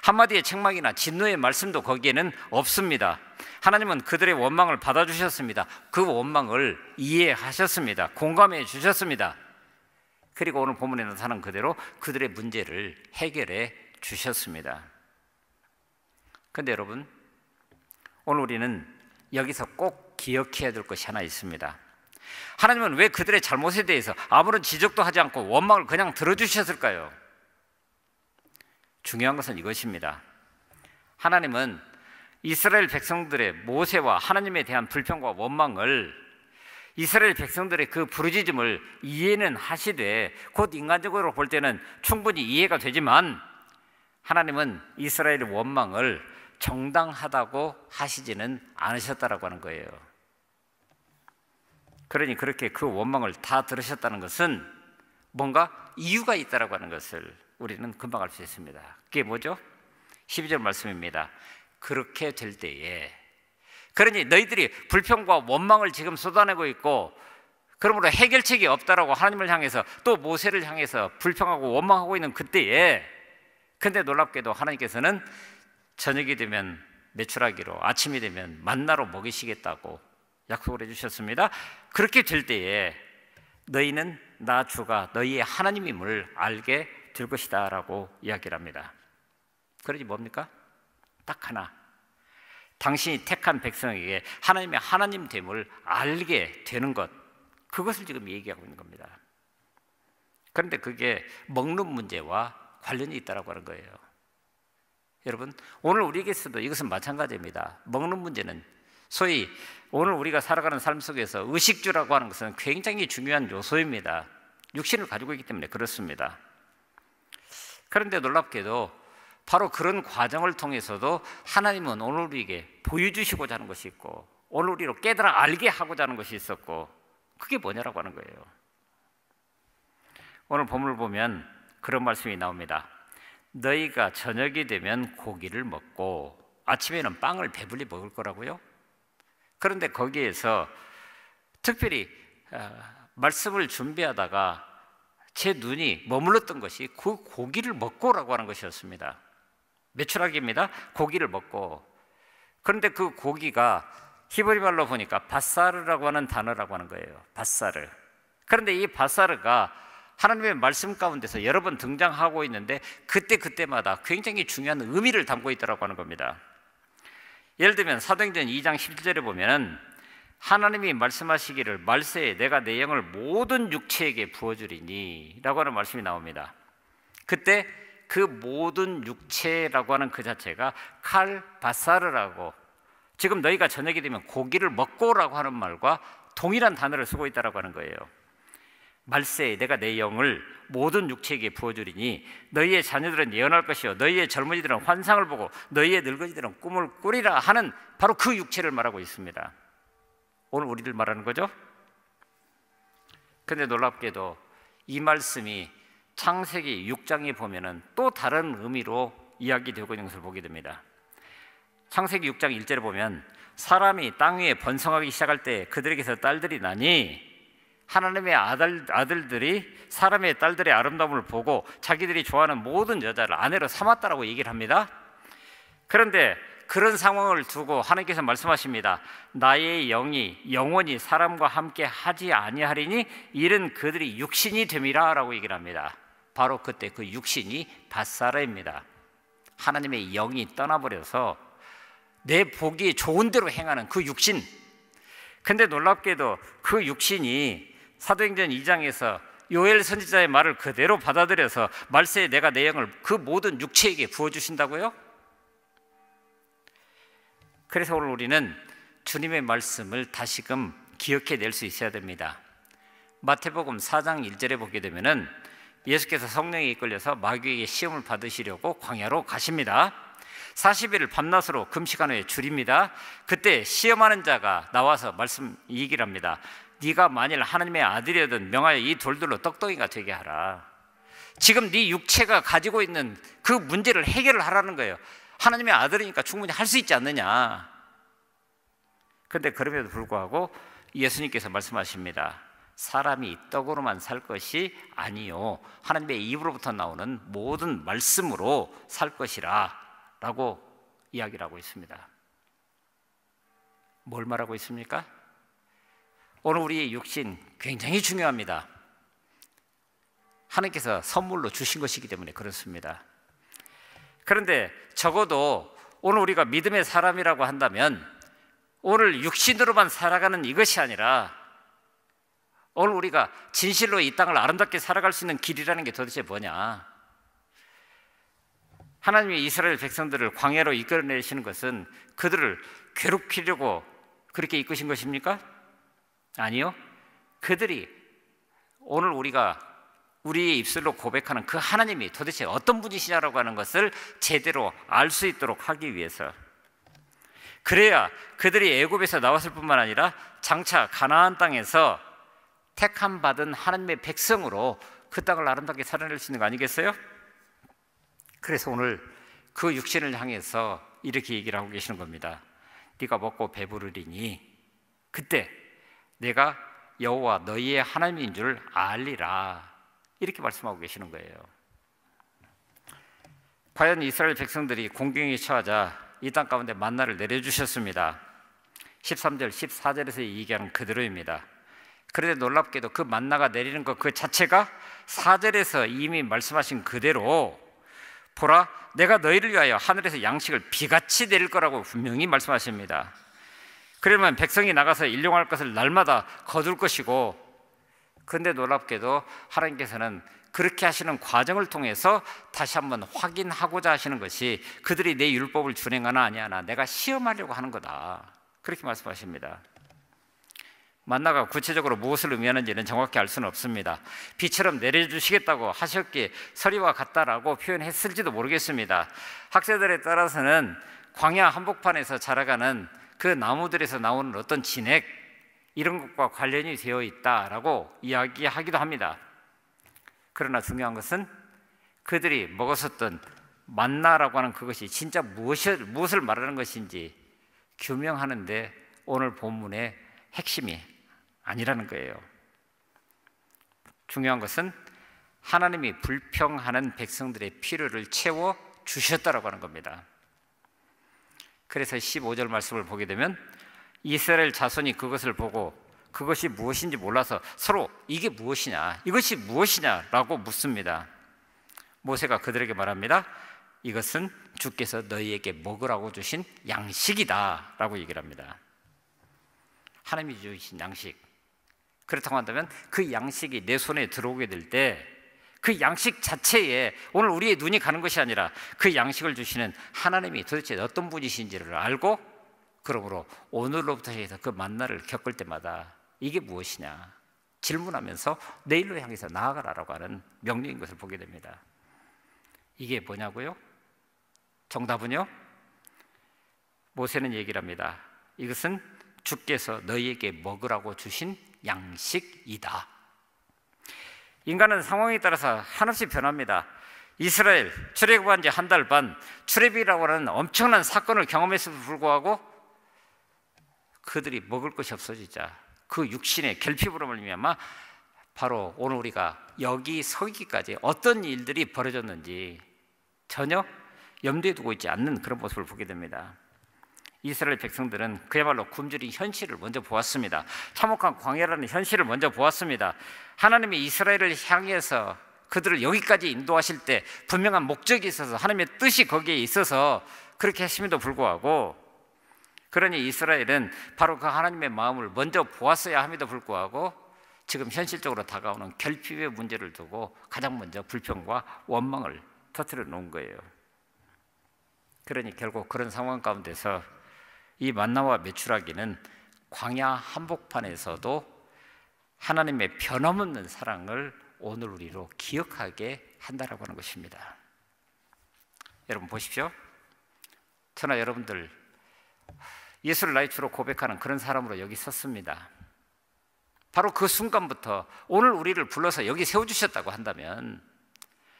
한마디의 책망이나 진노의 말씀도 거기에는 없습니다. 하나님은 그들의 원망을 받아주셨습니다. 그 원망을 이해하셨습니다. 공감해 주셨습니다. 그리고 오늘 본문에 나타난 그대로 그들의 문제를 해결해 주셨습니다. 그런데 여러분, 오늘 우리는 여기서 꼭 기억해야 될 것이 하나 있습니다. 하나님은 왜 그들의 잘못에 대해서 아무런 지적도 하지 않고 원망을 그냥 들어주셨을까요? 중요한 것은 이것입니다. 하나님은 이스라엘 백성들의 모세와 하나님에 대한 불평과 원망을 이스라엘 백성들의 그 부르짖음을 이해는 하시되 곧 인간적으로 볼 때는 충분히 이해가 되지만 하나님은 이스라엘의 원망을 정당하다고 하시지는 않으셨다라고 하는 거예요. 그러니 그렇게 그 원망을 다 들으셨다는 것은 뭔가 이유가 있다라고 하는 것을 우리는 금방 알 수 있습니다. 그게 뭐죠? 12절 말씀입니다. 그렇게 될 때에, 그러니 너희들이 불평과 원망을 지금 쏟아내고 있고 그러므로 해결책이 없다라고 하나님을 향해서 또 모세를 향해서 불평하고 원망하고 있는 그때에, 근데 놀랍게도 하나님께서는 저녁이 되면 메추라기로, 아침이 되면 만나로 먹이시겠다고 약속을 해주셨습니다. 그렇게 될 때에 너희는 나 주가 너희의 하나님임을 알게 될 것이다 라고 이야기를 합니다. 그러지 뭡니까? 딱 하나, 당신이 택한 백성에게 하나님의 하나님됨을 알게 되는 것, 그것을 지금 얘기하고 있는 겁니다. 그런데 그게 먹는 문제와 관련이 있다고 하는 거예요. 여러분, 오늘 우리에게서도 이것은 마찬가지입니다. 먹는 문제는 소위 오늘 우리가 살아가는 삶 속에서 의식주라고 하는 것은 굉장히 중요한 요소입니다. 육신을 가지고 있기 때문에 그렇습니다. 그런데 놀랍게도 바로 그런 과정을 통해서도 하나님은 오늘 우리에게 보여주시고자 하는 것이 있고 오늘 우리로 깨달아 알게 하고자 하는 것이 있었고, 그게 뭐냐라고 하는 거예요. 오늘 본문을 보면 그런 말씀이 나옵니다. 너희가 저녁이 되면 고기를 먹고 아침에는 빵을 배불리 먹을 거라고요? 그런데 거기에서 특별히 말씀을 준비하다가 제 눈이 머물렀던 것이 그 고기를 먹고라고 하는 것이었습니다. 메추라기입니다. 고기를 먹고. 그런데 그 고기가 히브리 말로 보니까 바사르라고 하는 단어라고 하는 거예요. 바사르. 그런데 이 바사르가 하나님의 말씀 가운데서 여러 번 등장하고 있는데 그때마다 굉장히 중요한 의미를 담고 있다고 하는 겁니다. 예를 들면 사도행전 2장 11절에 보면 하나님이 말씀하시기를 말세에 내가 내 영을 모든 육체에게 부어주리니 라고 하는 말씀이 나옵니다. 그때 그 모든 육체라고 하는 그 자체가 칼바사르라고, 지금 너희가 저녁이 되면 고기를 먹고라고 하는 말과 동일한 단어를 쓰고 있다고 하는 거예요. 말세에 내가 내 영을 모든 육체에게 부어주리니 너희의 자녀들은 예언할 것이요 너희의 젊은이들은 환상을 보고 너희의 늙은이들은 꿈을 꾸리라 하는 바로 그 육체를 말하고 있습니다. 오늘 우리들 말하는 거죠. 근데 놀랍게도 이 말씀이 창세기 6장에 보면은 또 다른 의미로 이야기되고 있는 것을 보게 됩니다. 창세기 6장 1절에 보면 사람이 땅 위에 번성하기 시작할 때 그들에게서 딸들이 나니 하나님의 아들들이 사람의 딸들의 아름다움을 보고 자기들이 좋아하는 모든 여자를 아내로 삼았다라고 얘기를 합니다. 그런데 그런 상황을 두고 하나님께서 말씀하십니다. 나의 영이 영원히 사람과 함께 하지 아니하리니 이는 그들이 육신이 됨이라 라고 얘기를 합니다. 바로 그때 그 육신이 바사라입니다. 하나님의 영이 떠나버려서 내 보기에 좋은 대로 행하는 그 육신. 근데 놀랍게도 그 육신이 사도행전 2장에서 요엘 선지자의 말을 그대로 받아들여서 말세에 내가 내 영을 그 모든 육체에게 부어주신다고요? 그래서 오늘 우리는 주님의 말씀을 다시금 기억해낼 수 있어야 됩니다. 마태복음 4장 1절에 보게 되면은 예수께서 성령에 이끌려서 마귀에게 시험을 받으시려고 광야로 가십니다. 40일을 밤낮으로 금식한 후에 줄입니다. 그때 시험하는 자가 나와서 이 얘기를 합니다. 네가 만일 하나님의 아들이거든 명하여 이 돌들로 떡덩이가 되게 하라. 지금 네 육체가 가지고 있는 그 문제를 해결을 하라는 거예요. 하나님의 아들이니까 충분히 할 수 있지 않느냐. 그런데 그럼에도 불구하고 예수님께서 말씀하십니다. 사람이 떡으로만 살 것이 아니요 하나님의 입으로부터 나오는 모든 말씀으로 살 것이라 라고 이야기를 하고 있습니다. 뭘 말하고 있습니까? 오늘 우리의 육신 굉장히 중요합니다. 하나님께서 선물로 주신 것이기 때문에 그렇습니다. 그런데 적어도 오늘 우리가 믿음의 사람이라고 한다면 오늘 육신으로만 살아가는 이것이 아니라 오늘 우리가 진실로 이 땅을 아름답게 살아갈 수 있는 길이라는 게 도대체 뭐냐? 하나님이 이스라엘 백성들을 광야로 이끌어내시는 것은 그들을 괴롭히려고 그렇게 이끄신 것입니까? 아니요. 그들이 오늘 우리가 우리의 입술로 고백하는 그 하나님이 도대체 어떤 분이시냐라고 하는 것을 제대로 알 수 있도록 하기 위해서, 그래야 그들이 애굽에서 나왔을 뿐만 아니라 장차 가나안 땅에서 택함 받은 하나님의 백성으로 그 땅을 아름답게 살아낼 수 있는 거 아니겠어요? 그래서 오늘 그 육신을 향해서 이렇게 얘기를 하고 계시는 겁니다. 네가 먹고 배부르리니 그때 내가 여호와 너희의 하나님인 줄 알리라, 이렇게 말씀하고 계시는 거예요. 과연 이스라엘 백성들이 공경에 처하자 이 땅 가운데 만나를 내려주셨습니다. 13절, 14절에서 얘기하는 그대로입니다. 그런데 놀랍게도 그 만나가 내리는 것 그 자체가 4절에서 이미 말씀하신 그대로 보라 내가 너희를 위하여 하늘에서 양식을 비같이 내릴 거라고 분명히 말씀하십니다. 그러면 백성이 나가서 일용할 것을 날마다 거둘 것이고, 그런데 놀랍게도 하나님께서는 그렇게 하시는 과정을 통해서 다시 한번 확인하고자 하시는 것이 그들이 내 율법을 준행하나 아니하나 내가 시험하려고 하는 거다, 그렇게 말씀하십니다. 만나가 구체적으로 무엇을 의미하는지는 정확히 알 수는 없습니다. 비처럼 내려주시겠다고 하셨기에 서리와 같다라고 표현했을지도 모르겠습니다. 학자들에 따라서는 광야 한복판에서 자라가는 그 나무들에서 나오는 어떤 진액, 이런 것과 관련이 되어 있다라고 이야기하기도 합니다. 그러나 중요한 것은 그들이 먹었었던 만나라고 하는 그것이 진짜 무엇을 말하는 것인지 규명하는데 오늘 본문의 핵심이 아니라는 거예요. 중요한 것은 하나님이 불평하는 백성들의 필요를 채워 주셨다라고 하는 겁니다. 그래서 15절 말씀을 보게 되면 이스라엘 자손이 그것을 보고 그것이 무엇인지 몰라서 서로 이게 무엇이냐, 이것이 무엇이냐라고 묻습니다. 모세가 그들에게 말합니다. 이것은 주께서 너희에게 먹으라고 주신 양식이다 라고 얘기를 합니다. 하나님이 주신 양식. 그렇다고 한다면 그 양식이 내 손에 들어오게 될 때 그 양식 자체에 오늘 우리의 눈이 가는 것이 아니라 그 양식을 주시는 하나님이 도대체 어떤 분이신지를 알고, 그러므로 오늘로부터 해서 그 만나를 겪을 때마다 이게 무엇이냐 질문하면서 내일로 향해서 나아가라라고 하는 명령인 것을 보게 됩니다. 이게 뭐냐고요? 정답은요? 모세는 얘기를 합니다. 이것은 주께서 너희에게 먹으라고 주신 양식이다. 인간은 상황에 따라서 한없이 변합니다. 이스라엘 출애굽한 지 한 달 반, 출애굽이라고 하는 엄청난 사건을 경험했음에도 불구하고 그들이 먹을 것이 없어지자 그 육신의 결핍으로 말미암아 바로 오늘 우리가 여기 서기까지 어떤 일들이 벌어졌는지 전혀 염두에 두고 있지 않는 그런 모습을 보게 됩니다. 이스라엘 백성들은 그야말로 굶주린 현실을 먼저 보았습니다. 참혹한 광야라는 현실을 먼저 보았습니다. 하나님이 이스라엘을 향해서 그들을 여기까지 인도하실 때 분명한 목적이 있어서 하나님의 뜻이 거기에 있어서 그렇게 했음에도 불구하고, 그러니 이스라엘은 바로 그 하나님의 마음을 먼저 보았어야 함에도 불구하고 지금 현실적으로 다가오는 결핍의 문제를 두고 가장 먼저 불평과 원망을 터뜨려 놓은 거예요. 그러니 결국 그런 상황 가운데서 이 만나와 메추라기는 광야 한복판에서도 하나님의 변함없는 사랑을 오늘 우리로 기억하게 한다라고 하는 것입니다. 여러분 보십시오. 저나 여러분들 예수를 나의 주로 고백하는 그런 사람으로 여기 섰습니다. 바로 그 순간부터 오늘 우리를 불러서 여기 세워주셨다고 한다면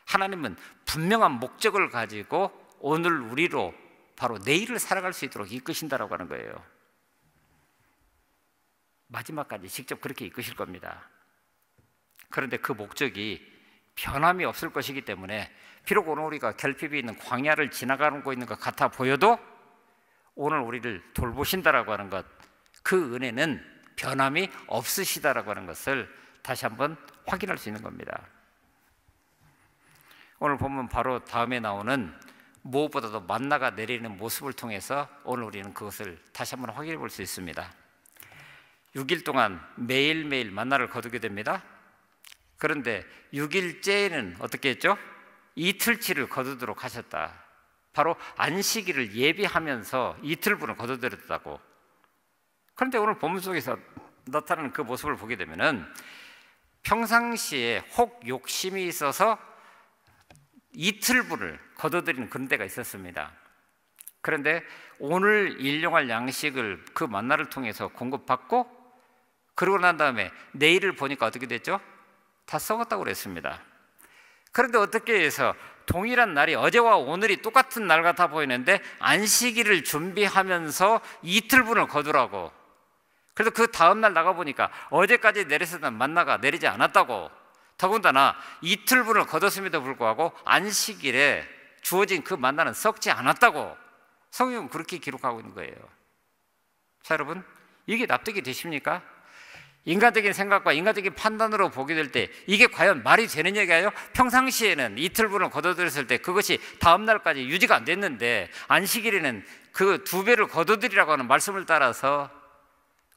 하나님은 분명한 목적을 가지고 오늘 우리로 바로 내일을 살아갈 수 있도록 이끄신다라고 하는 거예요. 마지막까지 직접 그렇게 이끄실 겁니다. 그런데 그 목적이 변함이 없을 것이기 때문에 비록 오늘 우리가 결핍이 있는 광야를 지나가고 있는 것 같아 보여도 오늘 우리를 돌보신다라고 하는 것, 그 은혜는 변함이 없으시다라고 하는 것을 다시 한번 확인할 수 있는 겁니다. 오늘 보면 바로 다음에 나오는 무엇보다도 만나가 내리는 모습을 통해서 오늘 우리는 그것을 다시 한번 확인해 볼 수 있습니다. 6일 동안 매일매일 만나를 거두게 됩니다. 그런데 6일째에는 어떻게 했죠? 이틀치를 거두도록 하셨다. 바로 안식일을 예비하면서 이틀분을 거둬들였다고. 그런데 오늘 본문 속에서 나타나는 그 모습을 보게 되면은 평상시에 혹 욕심이 있어서 이틀분을 거둬들이는 그런 때가 있었습니다. 그런데 오늘 일용할 양식을 그 만나를 통해서 공급받고 그러고 난 다음에 내일을 보니까 어떻게 됐죠? 다 썩었다고 그랬습니다. 그런데 어떻게 해서 동일한 날이 어제와 오늘이 똑같은 날 같아 보이는데 안식일을 준비하면서 이틀분을 거두라고. 그래서 그 다음날 나가보니까 어제까지 내렸었던 만나가 내리지 않았다고. 더군다나 이틀분을 거뒀음에도 불구하고 안식일에 주어진 그 만나는 썩지 않았다고 성경은 그렇게 기록하고 있는 거예요. 자, 여러분, 이게 납득이 되십니까? 인간적인 생각과 인간적인 판단으로 보게 될 때 이게 과연 말이 되는 얘기예요? 평상시에는 이틀분을 거둬들였을 때 그것이 다음 날까지 유지가 안 됐는데 안식일에는 그 2배를 거둬들이라고 하는 말씀을 따라서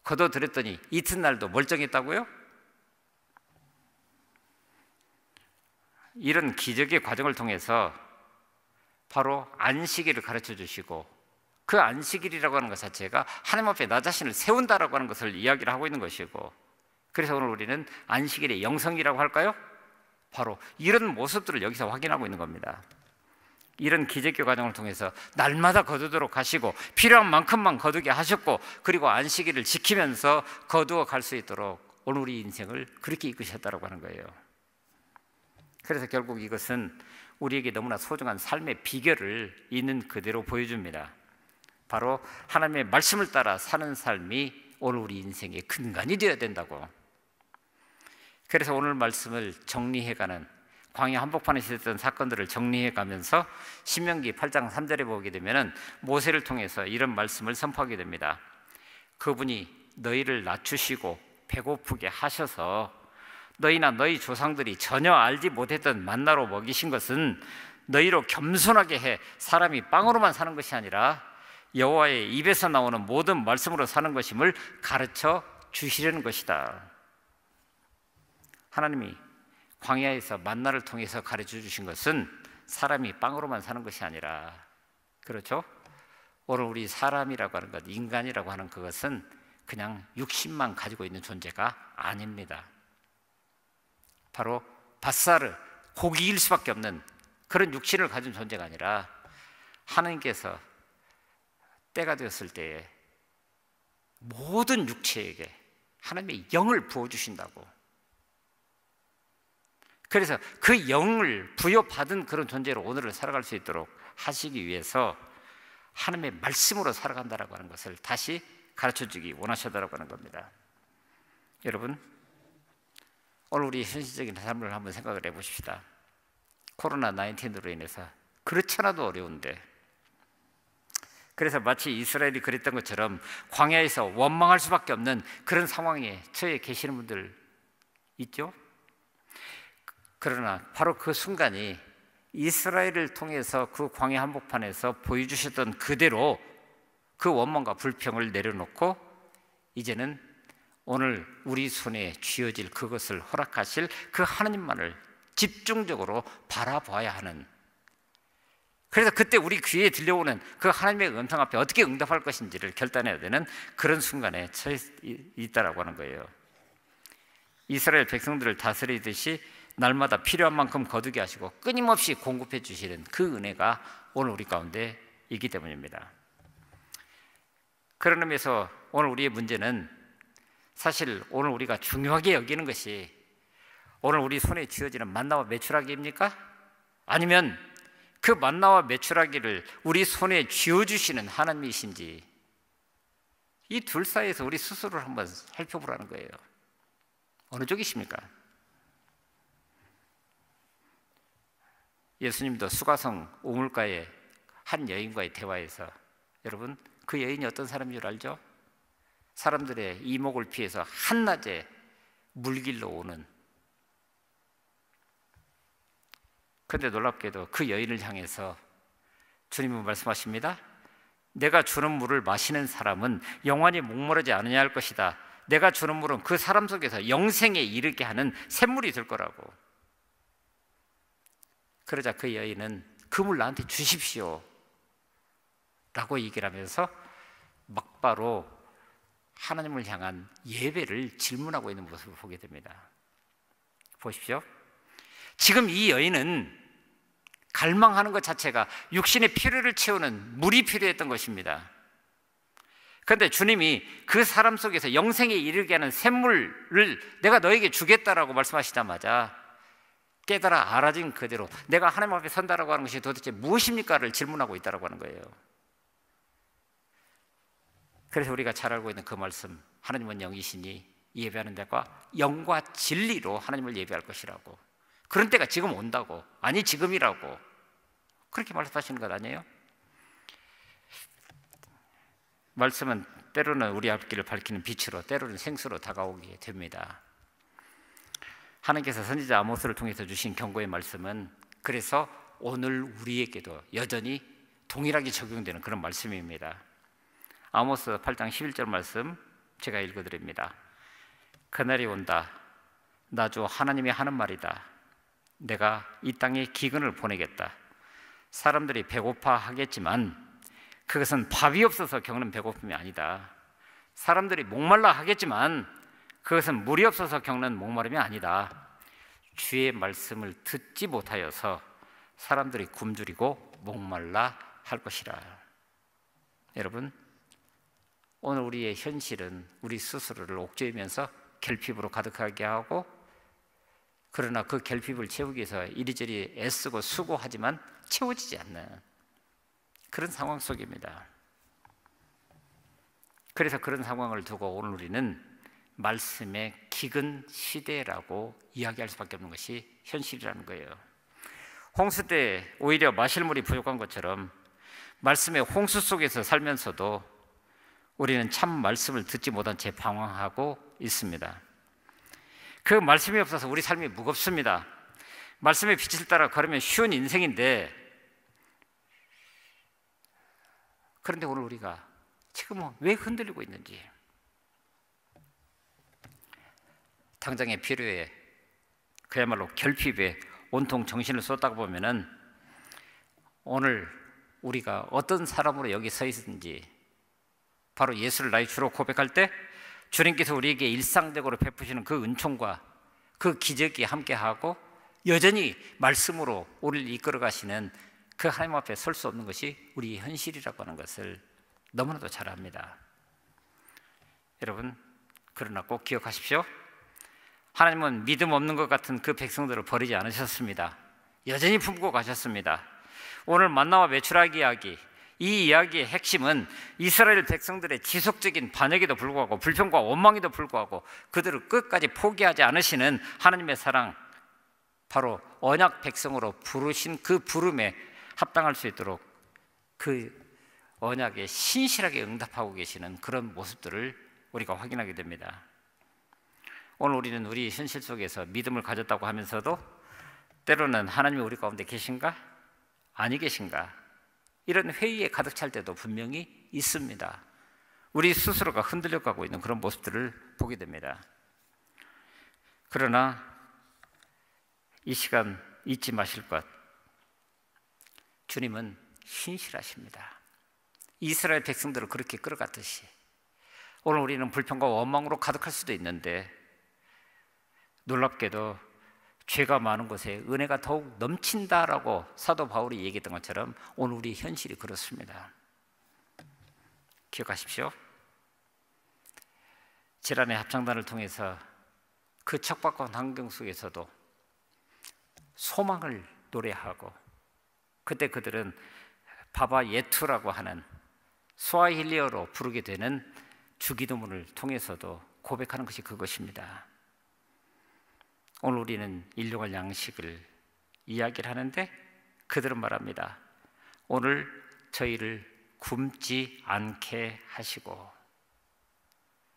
거둬들였더니 이튿날도 멀쩡했다고요? 이런 기적의 과정을 통해서 바로 안식일을 가르쳐 주시고 그 안식일이라고 하는 것 자체가 하나님 앞에 나 자신을 세운다라고 하는 것을 이야기를 하고 있는 것이고, 그래서 오늘 우리는 안식일의 영성이라고 할까요? 바로 이런 모습들을 여기서 확인하고 있는 겁니다. 이런 기적의 과정을 통해서 날마다 거두도록 하시고 필요한 만큼만 거두게 하셨고, 그리고 안식일을 지키면서 거두어 갈 수 있도록 오늘 우리 인생을 그렇게 이끄셨다라고 하는 거예요. 그래서 결국 이것은 우리에게 너무나 소중한 삶의 비결을 있는 그대로 보여줍니다. 바로 하나님의 말씀을 따라 사는 삶이 오늘 우리 인생의 근간이 되어야 된다고. 그래서 오늘 말씀을 정리해가는 광야 한복판에 있었던 사건들을 정리해가면서 신명기 8장 3절에 보게 되면 모세를 통해서 이런 말씀을 선포하게 됩니다. 그분이 너희를 낮추시고 배고프게 하셔서 너희나 너희 조상들이 전혀 알지 못했던 만나로 먹이신 것은 너희로 겸손하게 해 사람이 빵으로만 사는 것이 아니라 여호와의 입에서 나오는 모든 말씀으로 사는 것임을 가르쳐 주시려는 것이다. 하나님이 광야에서 만나를 통해서 가르쳐 주신 것은 사람이 빵으로만 사는 것이 아니라, 그렇죠? 오늘 우리 사람이라고 하는 것, 인간이라고 하는 그것은 그냥 육신만 가지고 있는 존재가 아닙니다. 바로 바사르, 고기일 수밖에 없는 그런 육신을 가진 존재가 아니라 하나님께서 때가 되었을 때에 모든 육체에게 하나님의 영을 부어주신다고. 그래서 그 영을 부여받은 그런 존재로 오늘을 살아갈 수 있도록 하시기 위해서 하나님의 말씀으로 살아간다라고 하는 것을 다시 가르쳐주기 원하셨다라고 하는 겁니다. 여러분, 오늘 우리 현실적인 삶을 한번 생각을 해보십시다. 코로나19로 인해서 그렇잖아도 어려운데, 그래서 마치 이스라엘이 그랬던 것처럼 광야에서 원망할 수밖에 없는 그런 상황에 처해 계시는 분들 있죠? 그러나 바로 그 순간이 이스라엘을 통해서 그 광야 한복판에서 보여주셨던 그대로 그 원망과 불평을 내려놓고 이제는 오늘 우리 손에 쥐어질 그것을 허락하실 그 하나님만을 집중적으로 바라봐야 하는, 그래서 그때 우리 귀에 들려오는 그 하나님의 음성 앞에 어떻게 응답할 것인지를 결단해야 되는 그런 순간에 처해 있다라고 하는 거예요. 이스라엘 백성들을 다스리듯이 날마다 필요한 만큼 거두게 하시고 끊임없이 공급해 주시는 그 은혜가 오늘 우리 가운데 있기 때문입니다. 그런 의미에서 오늘 우리의 문제는 사실 오늘 우리가 중요하게 여기는 것이 오늘 우리 손에 쥐어지는 만나와 메추라기입니까? 아니면 그 만나와 메추라기를 우리 손에 쥐어주시는 하나님이신지, 이 둘 사이에서 우리 스스로를 한번 살펴보라는 거예요. 어느 쪽이십니까? 예수님도 수가성 우물가에 한 여인과의 대화에서, 여러분 그 여인이 어떤 사람인 줄 알죠? 사람들의 이목을 피해서 한낮에 물길로 오는, 그런데 놀랍게도 그 여인을 향해서 주님은 말씀하십니다. 내가 주는 물을 마시는 사람은 영원히 목마르지 않으냐 할 것이다. 내가 주는 물은 그 사람 속에서 영생에 이르게 하는 샘물이 될 거라고. 그러자 그 여인은 그 물 나한테 주십시오 라고 얘기를 하면서 막바로 하나님을 향한 예배를 질문하고 있는 모습을 보게 됩니다. 보십시오. 지금 이 여인은 갈망하는 것 자체가 육신의 필요를 채우는 물이 필요했던 것입니다. 그런데 주님이 그 사람 속에서 영생에 이르게 하는 샘물을 내가 너에게 주겠다라고 말씀하시자마자 깨달아 알아진 그대로 내가 하나님 앞에 선다라고 하는 것이 도대체 무엇입니까를 질문하고 있다라고 하는 거예요. 그래서 우리가 잘 알고 있는 그 말씀, 하나님은 영이시니 예배하는 데가 영과 진리로 하나님을 예배할 것이라고. 그런 때가 지금 온다고. 아니 지금이라고. 그렇게 말씀하시는 것 아니에요? 말씀은 때로는 우리 앞길을 밝히는 빛으로, 때로는 생수로 다가오게 됩니다. 하나님께서 선지자 아모스를 통해서 주신 경고의 말씀은 그래서 오늘 우리에게도 여전히 동일하게 적용되는 그런 말씀입니다. 아모스 8장 11절 말씀 제가 읽어드립니다. 그날이 온다. 나 주 하나님이 하는 말이다. 내가 이 땅에 기근을 보내겠다. 사람들이 배고파 하겠지만 그것은 밥이 없어서 겪는 배고픔이 아니다. 사람들이 목말라 하겠지만 그것은 물이 없어서 겪는 목마름이 아니다. 주의 말씀을 듣지 못하여서 사람들이 굶주리고 목말라 할 것이라. 여러분, 오늘 우리의 현실은 우리 스스로를 옥죄이면서 결핍으로 가득하게 하고, 그러나 그 결핍을 채우기 위해서 이리저리 애쓰고 수고하지만 채워지지 않는 그런 상황 속입니다. 그래서 그런 상황을 두고 오늘 우리는 말씀의 기근 시대라고 이야기할 수밖에 없는 것이 현실이라는 거예요. 홍수 때 오히려 마실 물이 부족한 것처럼 말씀의 홍수 속에서 살면서도 우리는 참 말씀을 듣지 못한 채 방황하고 있습니다. 그 말씀이 없어서 우리 삶이 무겁습니다. 말씀의 빛을 따라 걸으면 쉬운 인생인데, 그런데 오늘 우리가 지금은 왜 흔들리고 있는지, 당장의 필요에, 그야말로 결핍에 온통 정신을 쏟다가 보면은 오늘 우리가 어떤 사람으로 여기 서 있는지, 바로 예수를 나의 주로 고백할 때 주님께서 우리에게 일상적으로 베푸시는 그 은총과 그 기적이 함께하고 여전히 말씀으로 우리를 이끌어 가시는 그 하나님 앞에 설 수 없는 것이 우리의 현실이라고 하는 것을 너무나도 잘 압니다. 여러분, 그러나 꼭 기억하십시오. 하나님은 믿음 없는 것 같은 그 백성들을 버리지 않으셨습니다. 여전히 품고 가셨습니다. 오늘 만나와 메추라기 이야기, 이 이야기의 핵심은 이스라엘 백성들의 지속적인 반역에도 불구하고, 불평과 원망에도 불구하고 그들을 끝까지 포기하지 않으시는 하나님의 사랑, 바로 언약 백성으로 부르신 그 부름에 합당할 수 있도록 그 언약에 신실하게 응답하고 계시는 그런 모습들을 우리가 확인하게 됩니다. 오늘 우리는 우리 현실 속에서 믿음을 가졌다고 하면서도 때로는 하나님이 우리 가운데 계신가? 아니 계신가? 이런 회의에 가득 찰 때도 분명히 있습니다. 우리 스스로가 흔들려 가고 있는 그런 모습들을 보게 됩니다. 그러나 이 시간 잊지 마실 것, 주님은 신실하십니다. 이스라엘 백성들을 그렇게 끌어갔듯이 오늘 우리는 불평과 원망으로 가득할 수도 있는데, 놀랍게도 죄가 많은 곳에 은혜가 더욱 넘친다라고 사도 바울이 얘기했던 것처럼 오늘 우리 현실이 그렇습니다. 기억하십시오. 지난해 합창단을 통해서 그 척박한 환경 속에서도 소망을 노래하고, 그때 그들은 바바 예투라고 하는 스와힐리어로 부르게 되는 주기도문을 통해서도 고백하는 것이 그것입니다. 오늘 우리는 일용할 양식을 이야기를 하는데 그들은 말합니다. 오늘 저희를 굶지 않게 하시고.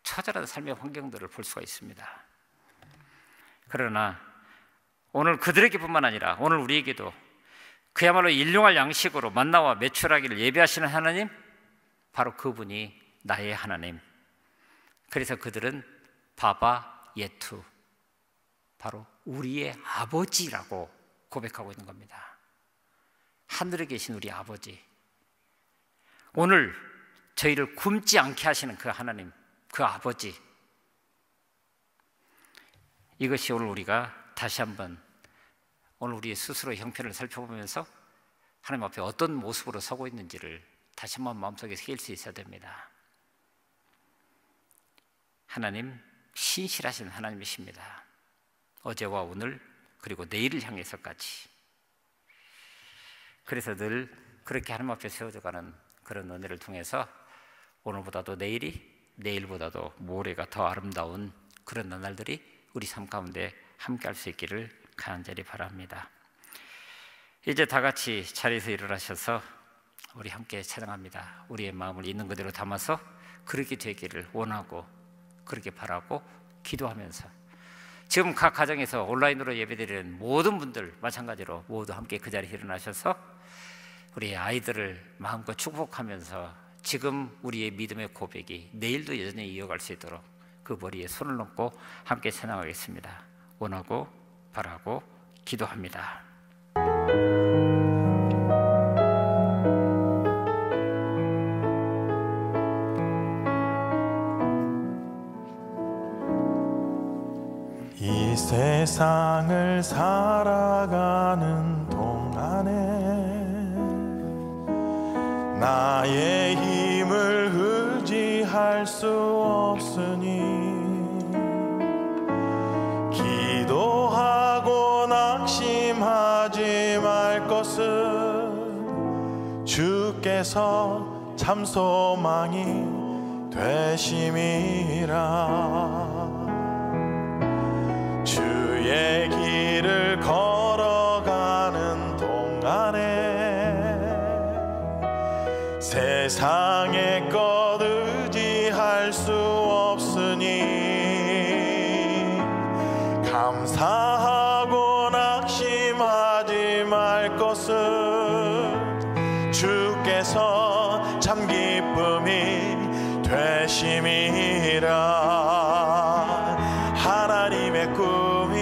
처절한 삶의 환경들을 볼 수가 있습니다. 그러나 오늘 그들에게뿐만 아니라 오늘 우리에게도 그야말로 일용할 양식으로 만나와 메추라기를 예비하시는 하나님, 바로 그분이 나의 하나님. 그래서 그들은 바바 예투, 바로 우리의 아버지라고 고백하고 있는 겁니다. 하늘에 계신 우리 아버지, 오늘 저희를 굶지 않게 하시는 그 하나님, 그 아버지, 이것이 오늘 우리가 다시 한번 오늘 우리 스스로의 형편을 살펴보면서 하나님 앞에 어떤 모습으로 서고 있는지를 다시 한번 마음속에 새길 수 있어야 됩니다. 하나님, 신실하신 하나님이십니다. 어제와 오늘 그리고 내일을 향해서까지. 그래서 늘 그렇게 하나님 앞에 세워져가는 그런 은혜를 통해서 오늘보다도 내일이, 내일보다도 모레가 더 아름다운 그런 나날들이 우리 삶 가운데 함께 할 수 있기를 간절히 바랍니다. 이제 다 같이 자리에서 일어나셔서 우리 함께 찬양합니다. 우리의 마음을 있는 그대로 담아서 그렇게 되기를 원하고, 그렇게 바라고 기도하면서, 지금 각 가정에서 온라인으로 예배드리는 모든 분들 마찬가지로 모두 함께 그 자리에 일어나셔서 우리 아이들을 마음껏 축복하면서 지금 우리의 믿음의 고백이 내일도 여전히 이어갈 수 있도록 그 머리에 손을 얹고 함께 찬양하겠습니다. 원하고 바라고 기도합니다. 이 세상을 살아가는 동안에 나의 힘을 의지할 수 없으니 기도하고 낙심하지 말 것은 주께서 참 소망이 되심이라. 주의 길을 걸어가는 동안에 세상의 것 의지 주셨으니 감사하고 낙심하지 말 것은 주께서 참 기쁨이 되심이라. 하나님의 꿈이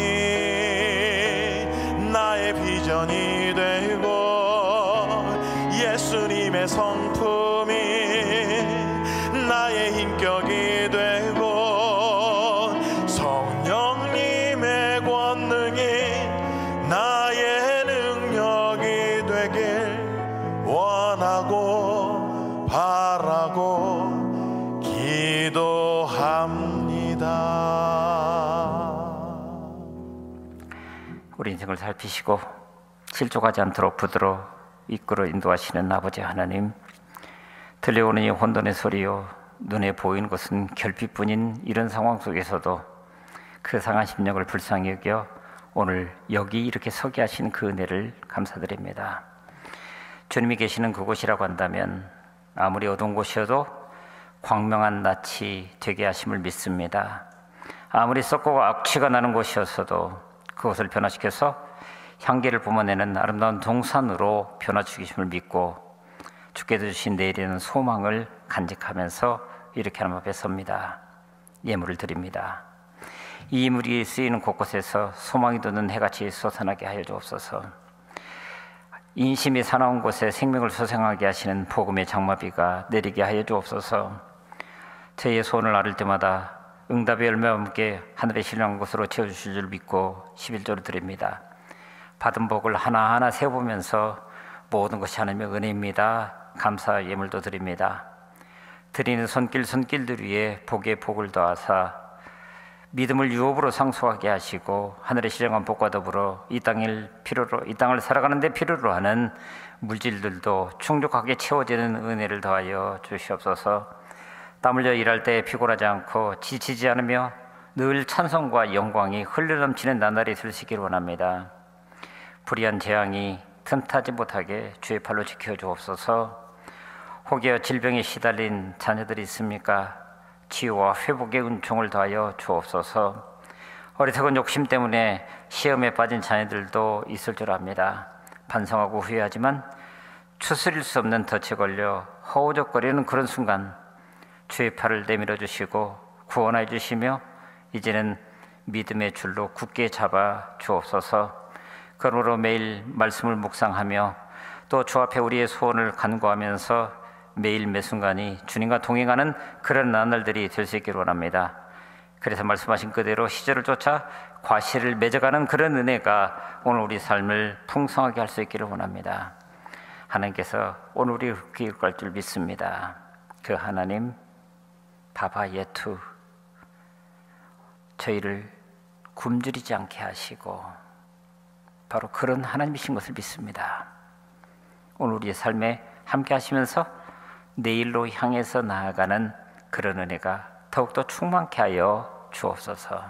나의 비전이 되고 예수님의 성품이 나의 인격이 되고 성령님의 권능이 나의 능력이 되길 원하고 바라고 기도합니다. 우리 인생을 살피시고 실족하지 않도록 부드러 이끌어 인도하시는 아버지 하나님, 들려오는 이 혼돈의 소리요 눈에 보이는 것은 결핍뿐인 이런 상황 속에서도 그 상한 심령을 불쌍히 여겨 오늘 여기 이렇게 서게 하신 그 은혜를 감사드립니다. 주님이 계시는 그곳이라고 한다면 아무리 어두운 곳이어도 광명한 낯이 되게 하심을 믿습니다. 아무리 썩고 악취가 나는 곳이었어도 그것을 변화시켜서 향기를 뿜어내는 아름다운 동산으로 변화시키심을 믿고 주께서 주신 내일에는 소망을 간직하면서 이렇게 하나님 앞에 섭니다. 예물을 드립니다. 이 예물이 쓰이는 곳곳에서 소망이 돋는 해같이 솟아나게 하여 주옵소서. 인심이 사나운 곳에 생명을 소생하게 하시는 복음의 장마비가 내리게 하여 주옵소서. 저희의 소원을 아를 때마다 응답의 열매와 함께 하늘의 신령한 곳으로 채워주실 줄 믿고 11조를 드립니다. 받은 복을 하나하나 세워보면서 모든 것이 하나님의 은혜입니다. 감사 예물도 드립니다. 드리는 손길들 위에 복에 복을 더하사 믿음을 유업으로 상속하게 하시고 하늘의 신령한 복과 더불어 이 땅을 살아가는 데 필요로 하는 물질들도 충족하게 채워지는 은혜를 더하여 주시옵소서. 땀 흘려 일할 때 피곤하지 않고 지치지 않으며 늘 찬송과 영광이 흘러넘치는 나날이 되시기를 원합니다. 불의한 재앙이 틈타지 못하게 주의 팔로 지켜주옵소서. 혹여 질병에 시달린 자녀들이 있습니까? 치유와 회복의 은총을 더하여 주옵소서. 어리석은 욕심 때문에 시험에 빠진 자녀들도 있을 줄 압니다. 반성하고 후회하지만 추스릴 수 없는 덫에 걸려 허우적거리는 그런 순간 주의 팔을 내밀어 주시고 구원해 주시며 이제는 믿음의 줄로 굳게 잡아 주옵소서. 그러므로 매일 말씀을 묵상하며 또 주 앞에 우리의 소원을 간구하면서 매일 매순간이 주님과 동행하는 그런 나날들이 될 수 있기를 원합니다. 그래서 말씀하신 그대로 시절을 쫓아 과실을 맺어가는 그런 은혜가 오늘 우리 삶을 풍성하게 할 수 있기를 원합니다. 하나님께서 오늘 우리 기억할 줄 믿습니다. 그 하나님 바바 예투 저희를 굶주리지 않게 하시고 바로 그런 하나님이신 것을 믿습니다. 오늘 우리의 삶에 함께 하시면서 내일로 향해서 나아가는 그런 은혜가 더욱더 충만케 하여 주옵소서.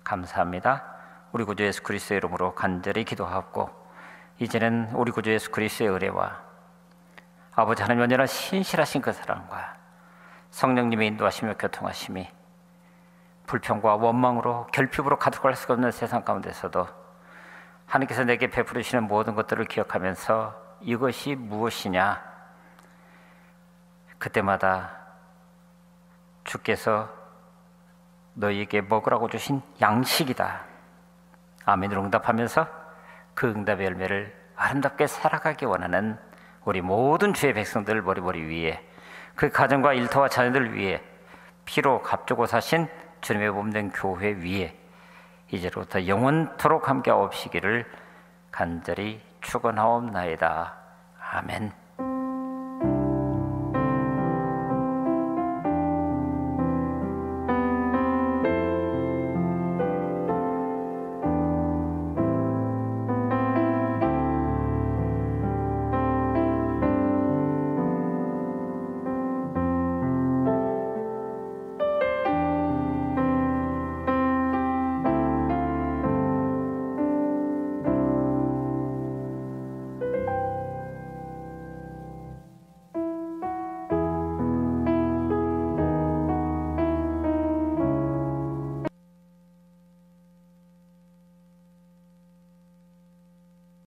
감사합니다. 우리 구주 예수 그리스도의 이름으로 간절히 기도하고 이제는 우리 구주 예수 그리스도의 은혜와 아버지 하나님 언제나 신실하신 그 사랑과 성령님의 인도하시며 교통하심이 불평과 원망으로 결핍으로 가득할 수가 없는 세상 가운데서도 하나님께서 내게 베풀으시는 모든 것들을 기억하면서 이것이 무엇이냐? 그때마다 주께서 너희에게 먹으라고 주신 양식이다. 아멘으로 응답하면서 그 응답의 열매를 아름답게 살아가기 원하는 우리 모든 주의 백성들 머리머리 위에 그 가정과 일터와 자녀들 위에 피로 값주고 사신 주님의 몸된 교회 위에 이제로부터 영원토록 함께 하옵시기를 간절히 축원하옵나이다. 아멘.